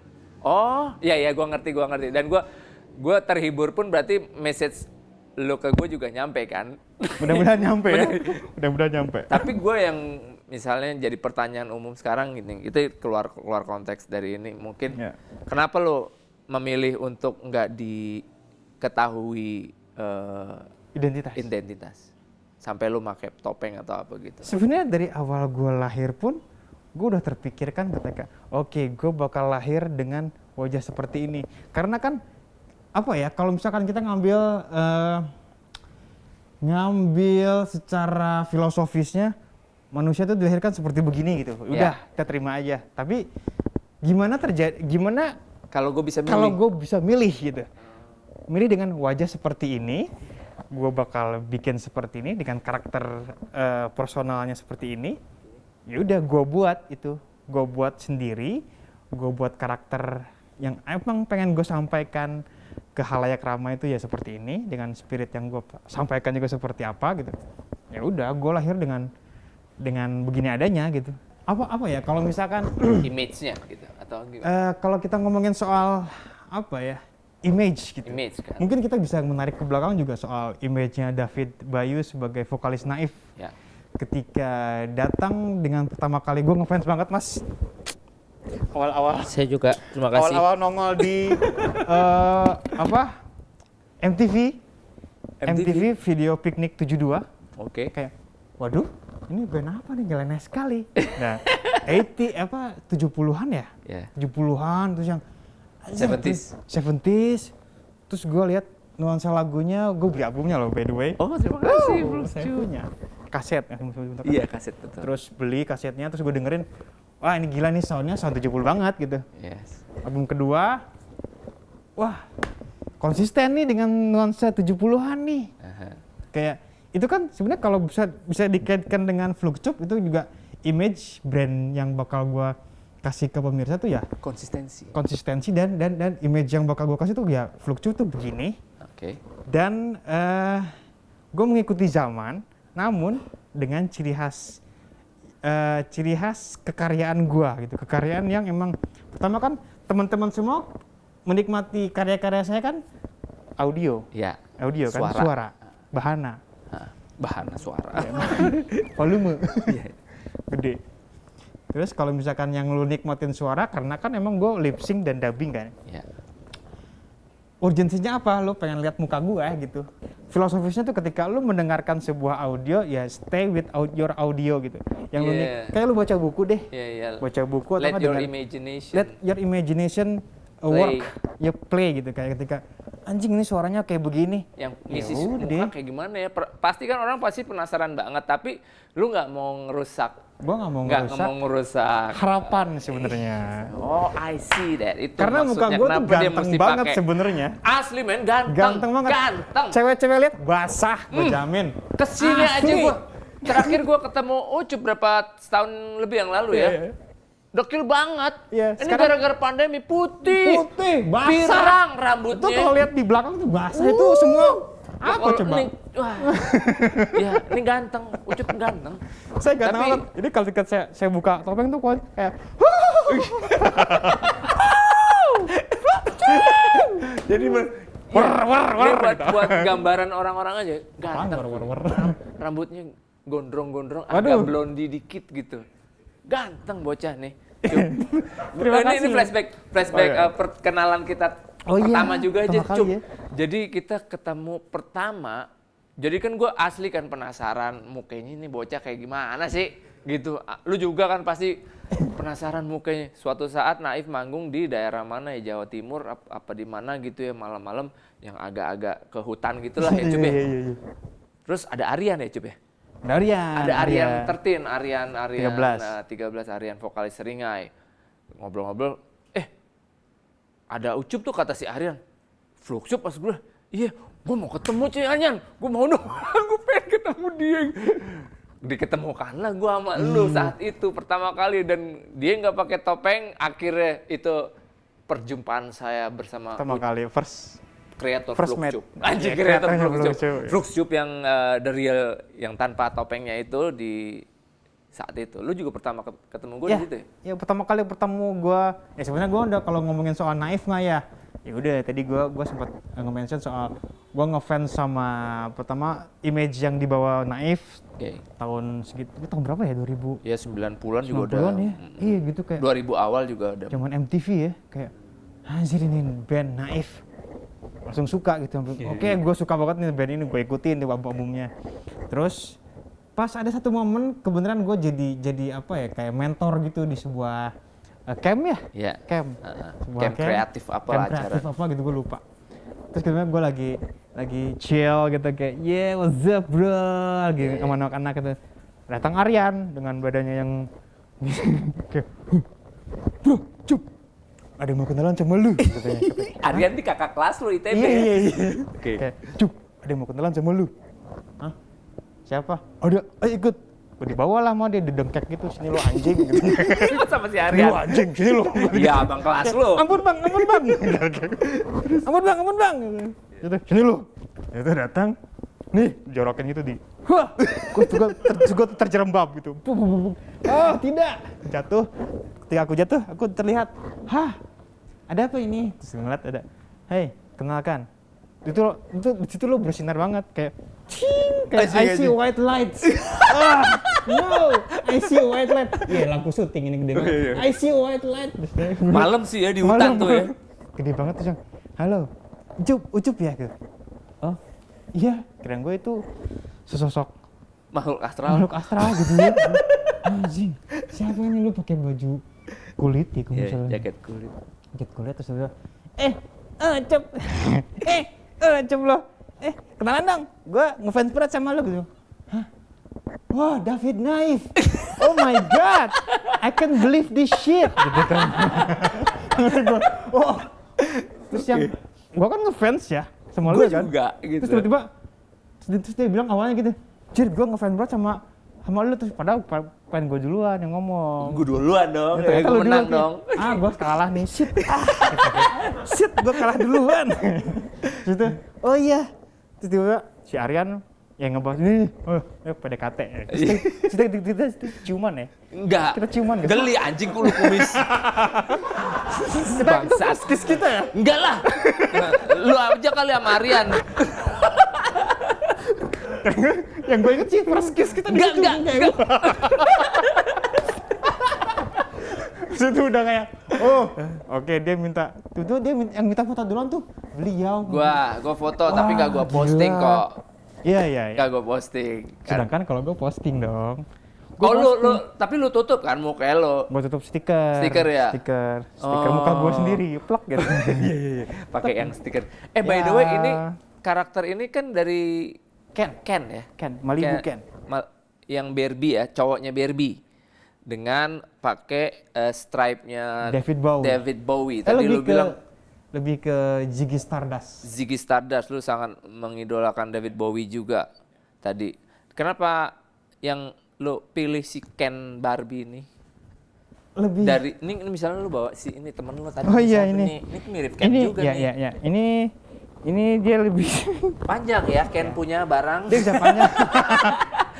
ya gue ngerti dan gue terhibur pun berarti message lo ke gue juga nyampe kan. Mudah-mudahan nyampe ya. Mudah-mudahan nyampe. Tapi gue yang misalnya jadi pertanyaan umum sekarang gini, itu keluar konteks dari ini mungkin Ya. kenapa lo memilih untuk nggak diketahui identitas sampai lo pakai topeng atau apa gitu? Sebenarnya dari awal gue lahir pun gue udah terpikirkan ketika oke, gue bakal lahir dengan wajah seperti ini. Karena kan apa ya, kalau misalkan kita ngambil secara filosofisnya, manusia itu dilahirkan seperti begini gitu. Udah, kita terima aja. Tapi gimana Kalau gue bisa milih. kalau gue bisa milih gitu, milih dengan wajah seperti ini, gue bakal bikin seperti ini dengan karakter personalnya seperti ini. Ya udah, gue buat sendiri, gue buat karakter yang emang pengen gue sampaikan ke halayak ramai itu ya seperti ini, dengan spirit yang gue sampaikan juga seperti apa gitu. Ya udah, gue lahir dengan begini adanya gitu. Apa ya kalau misalkan Image-nya gitu atau gimana? kalau kita ngomongin soal apa ya, image gitu. Image kan. Mungkin kita bisa menarik ke belakang juga soal image-nya David Bayu sebagai vokalis Naif. Ya. Ketika datang dengan pertama kali, gue ngefans banget Mas. Awal-awal Saya juga terima kasih. awal-awal nongol di MTV Video Picnic 72. Oke. Kayak waduh, ini band apa nih, nyeleneh sekali. Nah, 70-an ya? Ya. 70-an, terus yang 70s. Terus gue lihat nuansa lagunya, gue beli albumnya loh by the way. Oh, terima kasih. Saya punya kaset ya. Iya, kaset betul. Terus beli kasetnya, terus gue dengerin, wah ini gila nih sound 70 banget gitu. Yes. Album kedua, wah konsisten nih dengan nuansa 70-an nih. Aha. Kayak itu kan sebenarnya kalau bisa dikaitkan dengan Fluxtube, itu juga image brand yang bakal gue kasih ke pemirsa tuh ya konsistensi dan image yang bakal gue kasih tuh ya Fluxtube tuh begini. Oke. Dan gue mengikuti zaman, namun dengan ciri khas kekaryaan gue gitu, kekaryaan yang emang pertama kan teman-teman semua menikmati karya-karya saya kan audio, Ya. audio kan suara, bahana, Bahana suara. volume, Iya. gede. Terus kalau misalkan yang lu nikmatin suara, karena kan emang gue lip sync dan dubbing kan. Ya. Urgensinya apa? Lu pengen lihat muka gue gitu. Filosofisnya tuh ketika lu mendengarkan sebuah audio, ya stay with your audio gitu. Yang lu kayak lu baca buku deh. Iya. Baca buku atau Let nggak your dengan- imagination. let your imagination work. Ya play gitu, kayak ketika anjing ini suaranya kayak begini. Yang Ya ngisi udah. muka kayak gimana ya? Pasti kan orang pasti penasaran banget, tapi lu nggak mau ngerusak. Gua nggak mau Nggak ngerusak mau ngerusak. harapan sebenarnya. Oh, I see that. Itu Karena muka maksudnya gue tuh kenapa dia ganteng mesti banget pakai. sebenarnya. Asli men, ganteng. Ganteng banget. Ganteng. Cewek-cewek lihat basah, gue jamin. Kesini aja Asli. gua. Terakhir gua ketemu Ucup berapa setahun lebih yang lalu ya. Iya. Dekil banget. Iya, Ini sekarang- gara-gara pandemi putih. Basah. Pirang Itu rambutnya. kalau lihat di belakang tuh basah itu semua. Apa Kalau coba? Ini, wah. Ya, ini ganteng. Ucup ganteng. Saya ganteng Tapi- banget. Jadi kalau ketika saya buka topeng tuh kayak jadi Ini buat gambaran orang-orang aja. Ganteng. Rambutnya gondrong-gondrong, agak Waduh. blondi dikit gitu. Ganteng bocah nih. Cup. Terima ini kasih. flashback Oh, iya. perkenalan kita Oh, iya. pertama juga aja, Pertama kali Cup. ya. Jadi kita ketemu pertama, jadi kan gue asli kan penasaran mukanya ini bocah kayak gimana sih gitu. Lu juga kan pasti penasaran mukanya. Suatu saat Naif manggung di daerah mana ya, Jawa Timur apa di mana gitu ya, malam-malam yang agak-agak ke hutan gitulah ya, Cup ya. Iya. Terus ada Aryan ya, Cup ya. Aryan. Ada Aryan 13, Aryan 13. 13 Aryan vokalis Seringai. Ngobrol-ngobrol, ada Ucup tuh kata si Aryan. Fluxtube pas gue, iya, gue mau ketemu Ci Aryan, gue mau dong, gue pengen ketemu dia. Diketemukanlah gue sama lu saat itu pertama kali, dan dia nggak pakai topeng. Akhirnya itu perjumpaan saya bersama Pertama kali first kreator First mate. Fluxtube. Anjir, Ya, kreator kreatornya Fluxtube. Fluxtube. Fluxtube yang the real, yang tanpa topengnya itu di saat itu. Lu juga pertama ketemu gue di situ ya? Ya pertama kali bertemu gue, ya sebenarnya gue udah kalau ngomongin soal Naif mah ya udah tadi gue sempat nge-mention soal gue ngefans sama pertama image yang dibawa Naif Oke. tahun segitu, tahun berapa ya, 2000 Ya 90-an juga udah. 90-an ya, iya gitu kayak 2000 awal juga udah. zaman MTV ya, kayak anjir ini band Naif, langsung suka gitu. Oke, gue suka banget nih band ini, gue ikutin di album-albumnya. Terus pas ada satu momen kebenaran gue jadi apa ya, kayak mentor gitu di sebuah camp ya, Iya. camp, sebuah Camp kreatif apa camp acara. kreatif apa gitu, gue lupa. Terus kemudian gue lagi chill gitu kayak yeah what's up bro gitu sama anak-anak gitu. Datang Aryan dengan badannya yang kayak bro cup ada yang mau kenalan sama lu katanya. Aryan di kakak kelas lu ITB. Iya. Oke. Kayak cup ada yang mau kenalan sama lu. Hah? Siapa? Ada, ayo ikut. Gue dibawa lah sama dia, didengkek gitu, sini lo anjing gitu. Sama si Sini lo Aryan. anjing, sini lo. Iya, abang kelas lu. Ampun bang. ampun bang. Gitu, sini lo. Itu datang, nih jorokin gitu di. Wah, gue terjerembab gitu. Oh tidak, jatuh. Ketika aku jatuh, aku terlihat. Hah, ada apa ini? Terus ngeliat ada. Hei, kenalkan. Itu di situ lo bersinar banget kayak. Cing, kayak I see white lights. No, I see white light. Iya, lampu syuting ini gede banget. I see white light. Malam sih ya di hutan tuh ya. Gede banget terus yang, halo, Ucup ya gitu. Oh, iya, kirain gue itu sesosok Makhluk astral. makhluk astral gitu ya. Anjing, siapa ini lu pakai baju kulit ya, Iya, misalnya. jaket kulit. Jaket kulit terus dia, Ucup, Ucup lo. Kenalan dong, gue ngefans berat sama lo gitu. Hah? Wah, David Naif. Oh my god, I can't believe this shit gitu kan. Maksud gue, oh. Terus yang, gue kan ngefans ya sama lo Gue kan. juga gitu. Terus tiba-tiba, terus dia bilang awalnya gitu, Jir, gue ngefans berat sama sama lu terus padahal pengen gue duluan yang ngomong. Gue duluan dong, Ternyata gue lu menang duluan, dong. Gue kalah nih, shit. Shit, gue kalah duluan. Terus itu, oh iya. Terus tiba-tiba si Aryan yang ngebahas ini, PDKT. Terus kita ciuman ya? Enggak. Kita ciuman gak sih? Geli anjing kulit kumis. Kita kiss kita ya? Enggak lah. Lu aja kali sama Aryan. Yang gue inget sih first kiss kita di situ. Enggak. Terus itu udah kayak, oke, dia minta, yang minta foto duluan tuh beliau. Gua foto tapi nggak gua posting gila. kok. Iya. Nggak gua posting. Sedangkan kalau gue posting dong. Oh tapi lu tutup kan muka lu. Gue tutup stiker. Stiker ya? Stiker Oh. muka gue sendiri, plak gitu. Iya. Pakai yang stiker. By the way ini karakter ini kan dari Ken ya? Malibu Ken. Yang Barbie ya, cowoknya Barbie. Dengan pakai stripe-nya David Bowie. Tadi lu bilang lebih ke Ziggy Stardust. Lu sangat mengidolakan David Bowie juga tadi. Kenapa yang lu pilih si Ken Barbie ini? Lebih Dari ini misalnya lu bawa si ini temen lu tadi. Oh iya satu ini. nih. Ini mirip Ken juga nih. Iya. Ini dia lebih Panjang ya Ken punya barang. dia bisa panjang.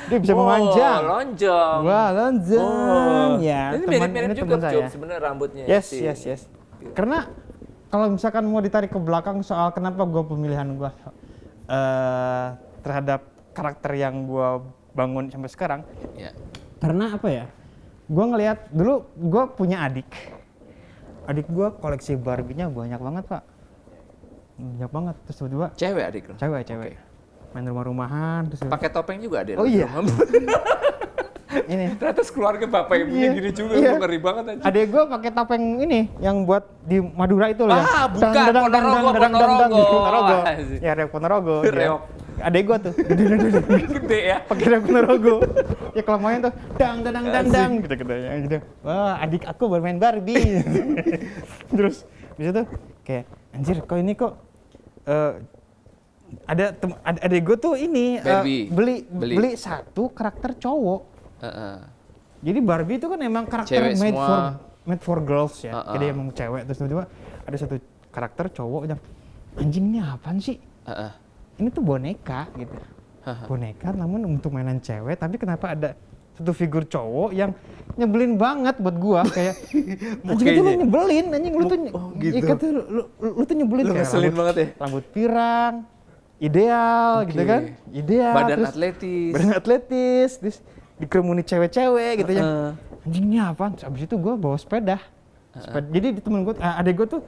Dia bisa memanjang. Lonjong. Wah, lonjong. Ya, Ini mirip-mirip juga teman Cuk, saya. sebenarnya rambutnya. Yes. Karena kalau misalkan mau ditarik ke belakang soal kenapa gue pemilihan gue terhadap karakter yang gue bangun sampai sekarang, Ya. karena apa ya? Gue ngelihat dulu gue punya adik gue koleksi Barbie-nya banyak banget pak, banyak banget. Terus tiba-tiba Cewek adik lu? cewek main rumah-rumahan terus Pakai topeng juga ada. Oh iya. Ini Ternyata keluarga bapak yang punya gini juga, iya. ngeri banget aja. Adek gue pakai topeng ini yang buat di Madura itu loh. Ah, bukan, Ponorogo. Wah, Ya, Reok Ponorogo. Reok. Adek gue tuh. Gede ya. Pakai Reok Ponorogo. Ya kalau main tuh dang gitu ya gitu. Wah, adik aku bermain Barbie. Terus bisa tuh kayak anjir kok ini kok ada adek gue tuh ini beli satu karakter cowok. Jadi Barbie itu kan emang karakter Cewek made for girls ya. Jadi emang cewek terus tiba-tiba ada satu karakter cowok yang anjing ini apaan sih? Ini tuh boneka gitu. Boneka namun untuk mainan cewek tapi kenapa ada satu figur cowok yang nyebelin banget buat gua kayak anjing itu lu nyebelin anjing lu tuh gitu. Lu tuh nyebelin Lu kayak ngeselin banget ya. Rambut pirang ideal gitu kan. Ideal. Badan terus atletis. Terus dikerumuni cewek-cewek gitu ya. Anjingnya apaan? Terus abis itu gue bawa sepeda. Jadi di temen gue, adek gue tuh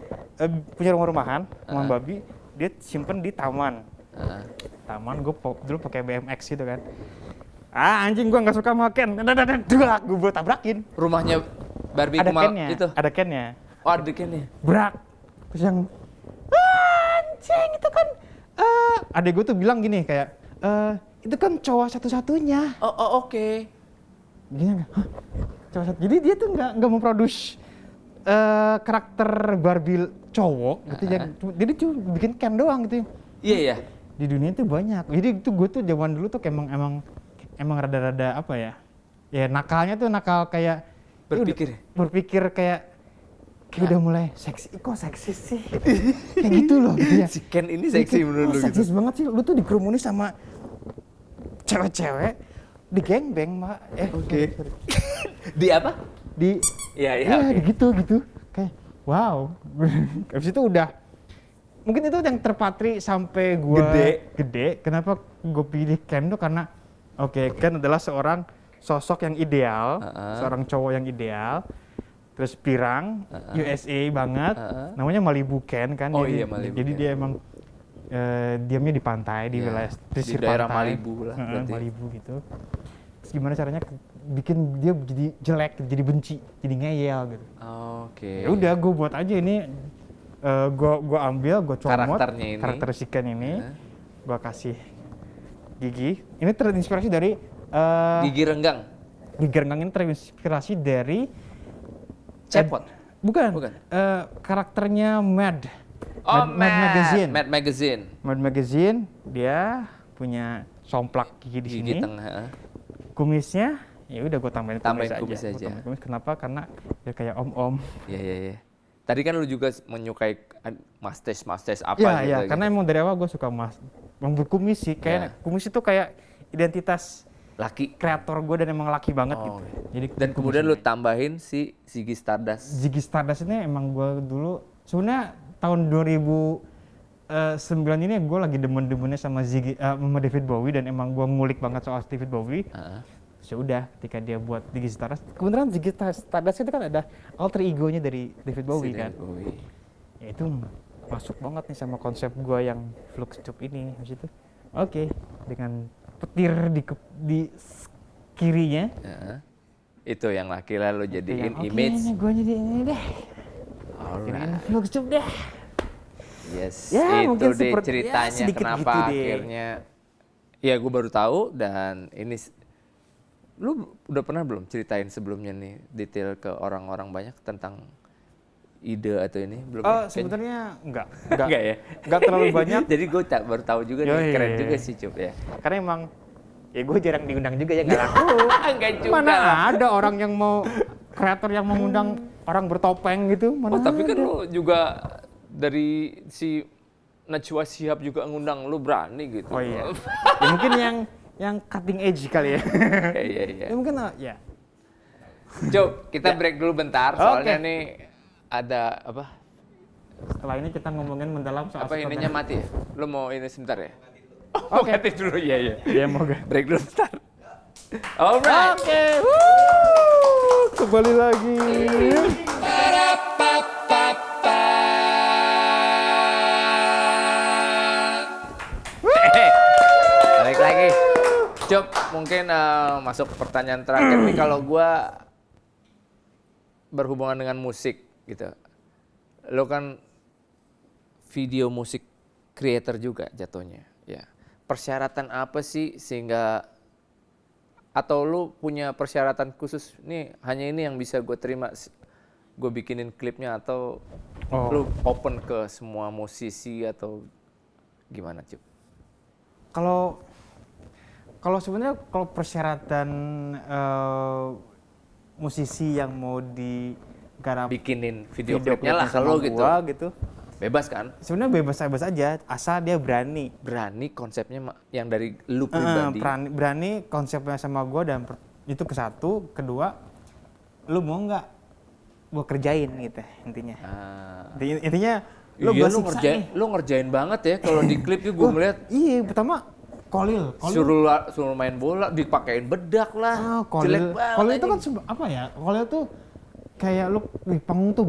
punya rumah-rumahan, rumah babi. Dia simpen di taman. Taman gue dulu pakai BMX gitu kan. Anjing gue nggak suka makan. Gue tabrakin. Rumahnya Barbie Ada Kumal Kennya. itu. Ada Kennya. Oh, ada Kennya. Brak. Terus yang anjing itu kan. Adek gue tuh bilang gini kayak. Itu kan cowok satu-satunya. Oh, oke. Gini nggak? Hah? Cowok satu. Jadi dia tuh nggak memproduce karakter Barbie cowok gitu ya. Jadi cuma bikin Ken doang gitu. Iya. Di dunia itu banyak. Jadi itu gue tuh zaman dulu tuh emang rada-rada apa ya? Ya nakalnya tuh nakal kayak berpikir kayak udah mulai seksi. Kok seksi sih? Kayak gitu loh gitu ya. Si Ken ini seksi menurut lu gitu. Seksi banget sih. Lu tuh dikerumuni sama cewek-cewek di gangbang, Mak. Oke. Di apa? Iya, gitu. Kayak wow. Habis itu udah mungkin itu yang terpatri sampai gua gede. Kenapa gue pilih Ken tuh karena Ken adalah seorang sosok yang ideal, seorang cowok yang ideal. Terus pirang, USA banget. Namanya Malibu Ken kan. Oh iya, Malibu. Jadi dia emang diamnya di pantai, di wilayah pesisir di daerah pantai. Malibu lah berarti. Malibu gitu. Terus gimana caranya bikin dia jadi jelek, jadi benci, jadi ngeyel gitu. Oke. Ya udah gue buat aja ini gue ambil, gue comot karakter si Ken ini. Gue kasih gigi. Ini terinspirasi dari Gigi Renggang. Gigi Renggang ini terinspirasi dari Cepot. Bukan. Karakternya Mad. Mad Magazine. Mad Magazine, dia punya somplak gigi di sini. Gigi tengah. kumisnya ya udah gue tambahin kumis Gua aja. tambahin kumis. Kenapa? Karena ya kayak om-om. Iya. Tadi kan lu juga menyukai mustache apa Iya, gitu. karena emang dari awal gue suka berkumis sih. Kayak kumis itu kayak identitas laki. kreator gue dan emang laki banget Oh, gitu. iya. Jadi Dan kumis kemudian lu ini. tambahin si Ziggy Stardust. Ziggy Stardust ini emang gue dulu sebenarnya tahun 2009 ini gue lagi demen-demennya sama David Bowie dan emang gue ngulik banget soal David Bowie. Ya udah ketika dia buat Ziggy Stardust, kebetulan Ziggy Stardust itu kan ada alter egonya dari David Bowie kan. Ya itu masuk banget nih sama konsep gue yang Flux Tube ini. Habis itu oke, dengan petir di kirinya. Itu yang laki lah lo jadiin image. Oke, gue jadi ini deh. Jadiin Flux Tube deh. Yes, Ya, itu mungkin deh seperti- ceritanya ya, sedikit kenapa gitu deh. akhirnya. Ya gue baru tahu dan ini lu udah pernah belum ceritain sebelumnya nih detail ke orang-orang banyak tentang ide atau ini belum? Oh, ya? sebenarnya enggak ya. enggak terlalu banyak. Jadi gue baru tahu juga nih, Yoi. keren juga sih Cup ya. Karena emang ya gue jarang diundang juga ya, nggak laku. Enggak juga. Mana ada orang yang mau kreator yang mengundang orang bertopeng gitu? Mana Oh tapi kan ada. lu juga dari si Najwa Shihab juga ngundang lu berani gitu. Oh iya. Ya mungkin yang cutting edge kali ya. Iya. Ya mungkin ya. Cup, kita break dulu bentar soalnya Oke. nih ada apa? Setelah ini kita ngomongin mendalam soal Apa ininya mati ya? Lu mau ini sebentar ya? Oke. Ganti dulu iya. Ya moga. Break dulu bentar. Alright. Oke. Kembali lagi. Balik lagi. Cuk, mungkin masuk ke pertanyaan terakhir nih kalau gua berhubungan dengan musik gitu. Lo kan video musik creator juga jatuhnya, ya. Persyaratan apa sih sehingga atau lu punya persyaratan khusus nih hanya ini yang bisa gue terima gue bikinin klipnya atau lu open ke semua musisi atau gimana Cup? Kalau sebenarnya kalau persyaratan musisi yang mau digarap Bikinin video klipnya lah sama kalau gitu. gua gitu. Bebas kan? Sebenarnya bebas aja, asal dia berani. Berani konsepnya yang dari lu pribadi. Berani konsepnya sama gua dan itu ke satu, kedua lu mau nggak gua kerjain gitu intinya. Intinya Lu gua lu siksa ngerjain, nih. lu ngerjain banget ya kalau di klip tuh gue ngeliat Iya, pertama Kolil. suruh main bola, dipakein bedak lah. Jelek banget. Kolil itu kan anjing. apa ya? Kolil tuh kayak lu di panggung tuh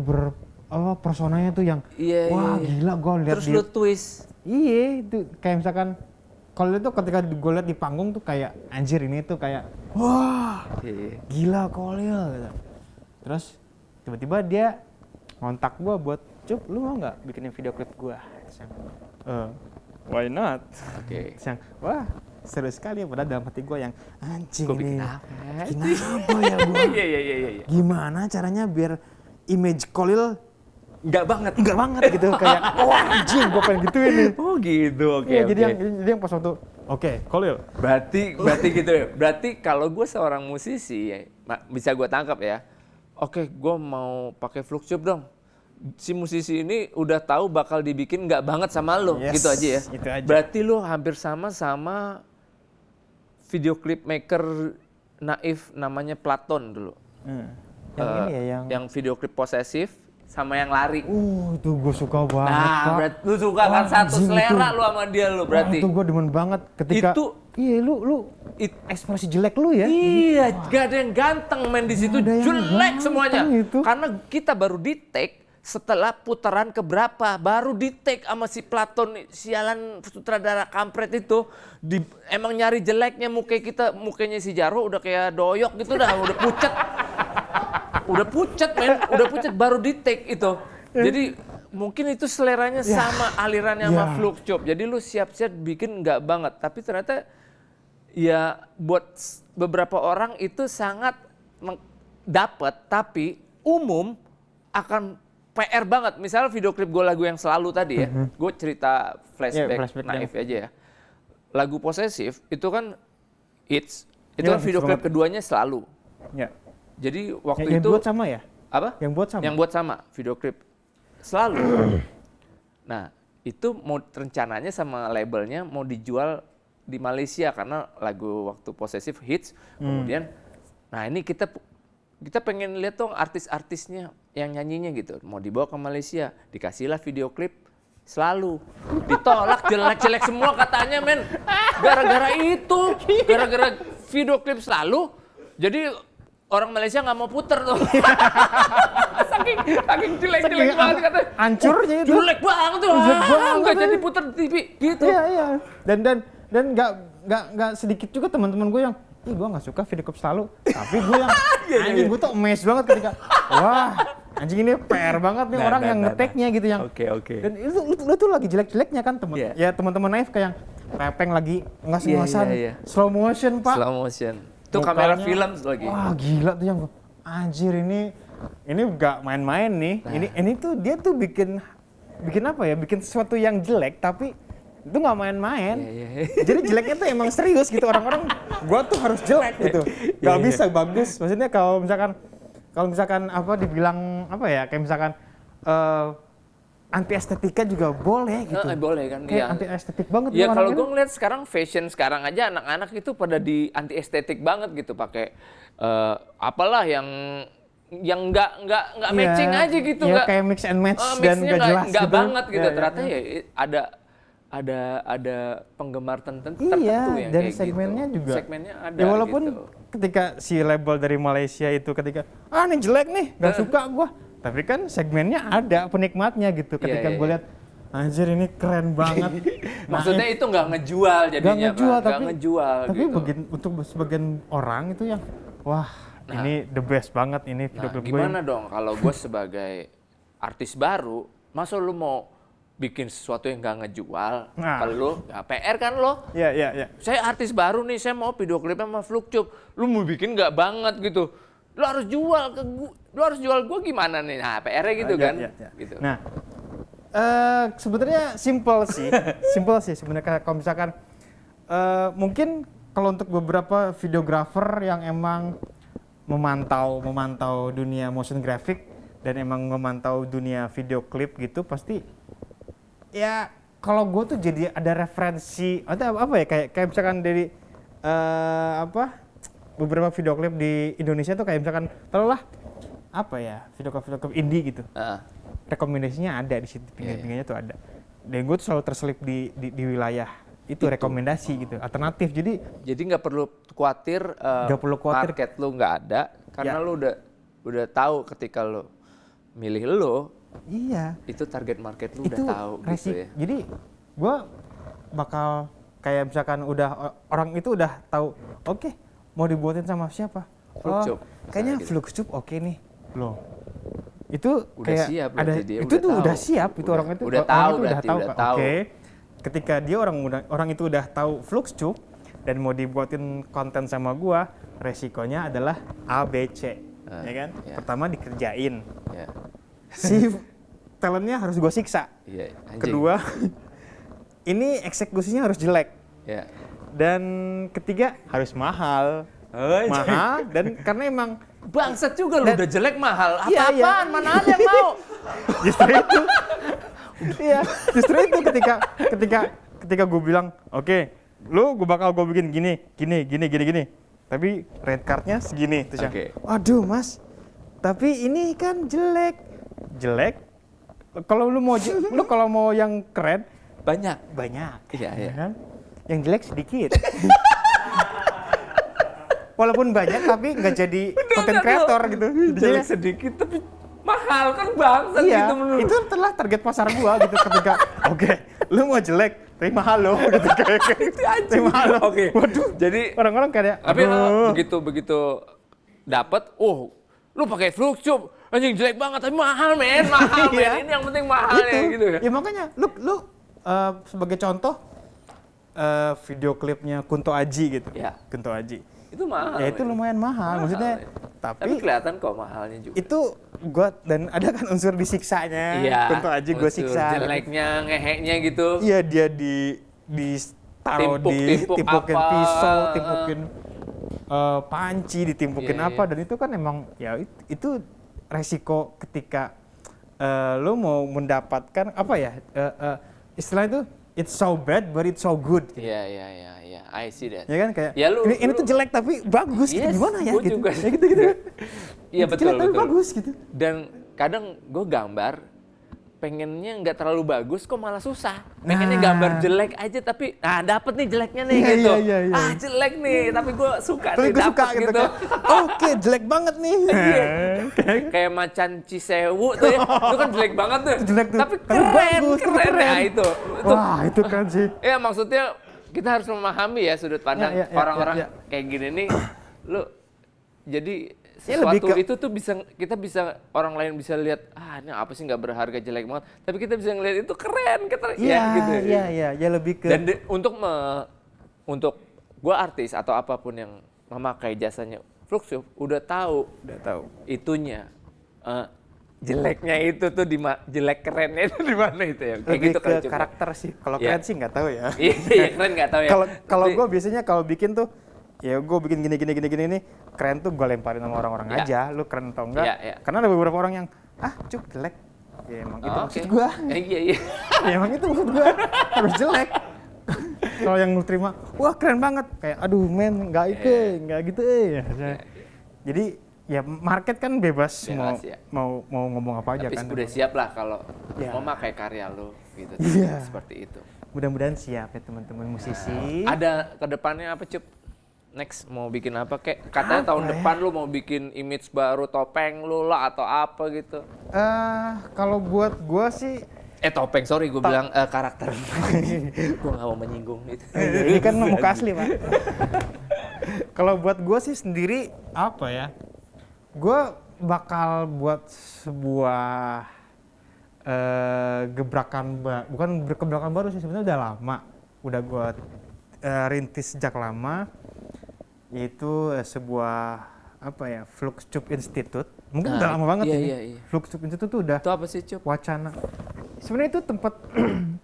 personanya tuh yang Iya, wah iya. gila gua lihat Terus dia. lu twist. Iya, itu kayak misalkan Kolil itu ketika gue lihat di panggung tuh kayak anjir ini tuh kayak wah Iya. gila Kolil gitu. Terus tiba-tiba dia ngontak gua buat Cup, lu mau nggak bikinin video klip gua? Why not? Oke. Terus yang, wah seru sekali ya, padahal dalam hati gue yang anjing Gua ini bikin apa? apa ya gue, Iya. gimana caranya biar image Kolil Enggak banget. enggak banget gitu kayak wah anjing gue pengen gitu ini. Oh gitu, oke. Iya, jadi yang pas waktu oke, Kolil Berarti gitu ya. Berarti kalau gue seorang musisi ya, bisa gue tangkap ya. Oke, gue mau pakai Flux Tube dong. Si musisi ini udah tahu bakal dibikin nggak banget sama lo, Yes, gitu aja ya. itu aja. Berarti lo hampir sama video clip maker naif namanya Platon dulu. yang ini ya yang Video klip posesif sama yang lari. itu gue suka banget Nah, Kak. berarti lu suka kan satu Anjing selera itu. lu sama dia lu berarti. Wah, itu gue demen banget ketika Itu- iya lu ekspresi jelek lu ya. Iya, gak ada yang ganteng main di situ, Nggak ada yang jelek ganteng semuanya. itu. Karena kita baru di take setelah putaran keberapa, baru di take sama si Platon, sialan sutradara kampret itu, emang nyari jeleknya mukanya si Jarwo udah kayak doyok gitu dah, udah pucet. Udah pucet baru di take itu. Jadi mungkin itu seleranya sama alirannya sama Flux Tube. Jadi lu siap-siap bikin nggak banget, tapi ternyata ya buat beberapa orang itu sangat dapat, tapi umum akan PR banget. Misalnya video klip gue lagu yang selalu tadi ya, gue cerita flashback flashback naif aja ya. Lagu posesif itu kan hits Itu Iya, kan video bagus klip banget. keduanya selalu. Ya. Jadi waktu Yang itu buat sama ya? apa? Yang buat sama. Yang buat sama video klip selalu. Nah, itu mau rencananya sama labelnya mau dijual di Malaysia karena lagu waktu Possessive hits. Kemudian, nah ini kita pengen lihat dong artis-artisnya yang nyanyinya gitu. Mau dibawa ke Malaysia, dikasihlah video klip selalu. Ditolak jelek-jelek semua katanya men. Gara-gara itu, gara-gara video klip selalu. Jadi orang Malaysia nggak mau puter tuh. saking jelek-jelek banget katanya. Hancurnya itu. Jelek banget tuh. Jelek banget, Nggak jadi ya. puter TV gitu. Iya, iya. Dan nggak sedikit juga teman-teman gue yang gue nggak suka video klip selalu, tapi gue yang anjing gue tuh amazed banget ketika wah anjing ini PR banget nih orang yang ngeteknya gitu yang Oke. dan itu lu tuh lagi jelek-jeleknya kan temen Iya. ya teman-teman Naif kayak Pepeng lagi ngas-ngasan Iya. slow motion pak Slow motion. Itu Mukanya, kamera film lagi. wah gila tuh yang anjir ini nggak main-main nih ini tuh dia tuh bikin apa ya bikin sesuatu yang jelek tapi itu nggak main-main. Iya. Jadi jeleknya tuh emang serius gitu orang-orang. Gua tuh harus jelek gitu. Nggak bisa bagus. Maksudnya kalau misalkan apa dibilang apa ya kayak misalkan anti estetika juga boleh gitu. Boleh kan? Kayak Iya. anti estetik banget. Ya nih kalau orang-orang. gue ngeliat sekarang fashion sekarang aja anak-anak itu pada di anti estetik banget gitu pakai apalah yang nggak Iya, matching aja gitu iya, nggak kayak mix and match dan mixnya nggak jelas nggak gitu. banget gitu Iya, ternyata iya. ya ada penggemar tertentu Iya, yang dan kayak segmennya gitu. juga. Segmennya ada Ya walaupun gitu. ketika si label dari Malaysia itu ketika ini jelek nih, nggak suka gua. Tapi kan segmennya ada penikmatnya gitu. Ketika Iya, gue lihat anjir ini keren banget. Maksudnya itu nggak ngejual jadinya nggak ngejual Pak. Nggak tapi ngejual tapi gitu. untuk sebagian orang itu yang wah ini the best banget ini video Nah, klip gue. gimana dong kalau gue sebagai artis baru, masa lu mau bikin sesuatu yang nggak ngejual? Nah. Kalau lu, ya PR kan lo. Iya. Saya artis baru nih, saya mau video klipnya sama Flukcup. Lu mau bikin nggak banget gitu. Lu harus jual ke gua. Lu harus jual gua gimana nih? Nah, PR-nya gitu kan. Iya. Gitu. Nah, sebenarnya simple sih sebenarnya kalau misalkan mungkin kalau untuk beberapa videografer yang emang memantau dunia motion graphic dan emang memantau dunia video klip gitu pasti ya kalau gue tuh jadi ada referensi atau apa ya kayak misalkan dari beberapa video klip di Indonesia tuh kayak misalkan taruhlah apa ya video klip indie gitu rekomendasinya ada di situ pinggir-pinggirnya tuh ada dan gue tuh selalu terselip di wilayah itu rekomendasi gitu alternatif jadi nggak perlu khawatir, Nggak perlu khawatir. market lu nggak ada karena Ya. lu udah tahu ketika lu milih lu iya itu target market lu itu udah tahu gitu ya. jadi gue bakal kayak misalkan udah orang itu udah tahu oke mau dibuatin sama siapa Flukcup, kayaknya misalnya gitu. Flukcup oke nih loh itu Udah kayak siap ada berarti dia, itu udah tuh tahu. udah siap itu orang itu Udah orang tahu itu berarti, udah Kak. tahu. Oke ketika dia orang itu udah tahu Flukcup dan mau dibuatin konten sama gua resikonya adalah A B C ya kan ya. pertama dikerjain Ya. si talentnya harus gua siksa Iya, anjing. kedua ini eksekusinya harus jelek Ya. dan ketiga harus mahal mahal dan karena emang Bangsat juga lu udah jelek mahal. Iya, iya. Apa-apaan? Mana ada yang mau? justru itu iya justru itu ketika gue bilang oke, gue bakal bikin gini tapi red cardnya segini terus Oke. yang waduh mas tapi ini kan jelek kalau lu kalau mau yang keren Banyak. banyak Iya, ya iya. kan? Yang jelek sedikit walaupun banyak tapi nggak jadi content creator gitu Jelek sedikit tapi mahal kan bangsat iya, gitu menurut. itu telah target pasar gua gitu ketika oke, lu mau jelek tapi mahal loh gitu kayak tapi mahal loh. Oke. Waduh. Jadi Orang-orang kayak tapi aduh. begitu dapat, lu pakai Flukcup, anjing jelek banget tapi mahal men, mahal men. Iya. Ini yang penting mahalnya gitu ya. Ya makanya lu sebagai contoh video klipnya Kunto Aji gitu. Ya. Kunto Aji. Itu mahal. Ya itu men. lumayan mahal maksudnya. men. Tapi Tapi kelihatan kok mahalnya juga. itu gua dan ada kan unsur disiksanya. Iya. Kunto Aji gua unsur siksa. Jeleknya, ngeheknya gitu. Iya dia taruh Timpuk timpukin apa. pisau, timpukin panci, ditimpukin Iya, apa, iya. dan itu kan emang ya itu resiko ketika lo mau mendapatkan apa ya, istilah itu it's so bad but it's so good. Gitu. Iya, I see that. Ya kan kayak Ya, ini tuh jelek tapi bagus gitu, Yes, gimana ya gua gitu. juga. Ya gitu. Iya, Itu jelek betul, tapi betul. bagus gitu. Dan kadang gue gambar pengennya nggak terlalu bagus, kok malah susah. Pengennya Nah. gambar jelek aja tapi dapet nih jeleknya nih Iya, gitu. iya. Jelek nih, tapi gue suka Tapi nih gue suka dapet gitu. Oke, jelek banget nih. Kayak macan Cisewu tuh ya, itu kan jelek banget tuh. Jelek tuh, Tapi tapi bagus, tapi keren. keren. Nah itu. Wah, itu kan sih. Ya maksudnya kita harus memahami ya sudut pandang Ya, orang-orang ya. kayak gini nih. Lu jadi Ya, lebih sesuatu ke- itu tuh kita bisa orang lain bisa lihat ini apa sih nggak berharga jelek banget. Tapi kita bisa ngelihat itu keren, gitu. Iya, lebih ke Dan untuk gua artis atau apapun yang memakai jasanya Fluxup udah tahu itunya jeleknya itu tuh jelek kerennya itu di mana itu ya. Kayak lebih gitu ke kali, Cup. karakter sih. Kalau Iya. keren sih nggak tahu ya. Iya, keren nggak tahu ya. Kalau Tapi- gue biasanya kalau bikin tuh ya gue bikin gini nih, keren tuh gue lemparin sama orang-orang Ya. aja, lu keren atau enggak. Ya. Karena ada beberapa orang yang Cuk jelek. Ya emang itu Oh, maksud oke. gue. Iya. Ya emang itu maksud gue. Harus jelek. Kalau yang lu terima, wah keren banget. Kayak aduh men, nggak gitu. Jadi ya market kan bebas, Bebas, ya. mau ngomong apa aja Tapi kan. udah siap lah kalau Ya. memakai karya lo gitu. Iya. Seperti itu. Mudah-mudahan siap ya teman-teman musisi. Ada kedepannya apa Cup? Next mau bikin apa kek? Katanya tahun depan lu mau bikin image baru topeng lu lah atau apa gitu. Kalau buat gue sih Topeng, sorry gue bilang karakter. Gue gak mau menyinggung itu. ini kan muka asli pak. Kalau buat gue sih sendiri apa ya? Gue bakal buat sebuah bukan gebrakan baru sih, sebenarnya udah lama, udah gue rintis sejak lama, yaitu sebuah apa ya, Fluxup Institute. Mungkin udah lama banget ini. Iya. Fluxup Institute tuh udah Itu apa sih Cup? wacana. Sebenarnya itu tempat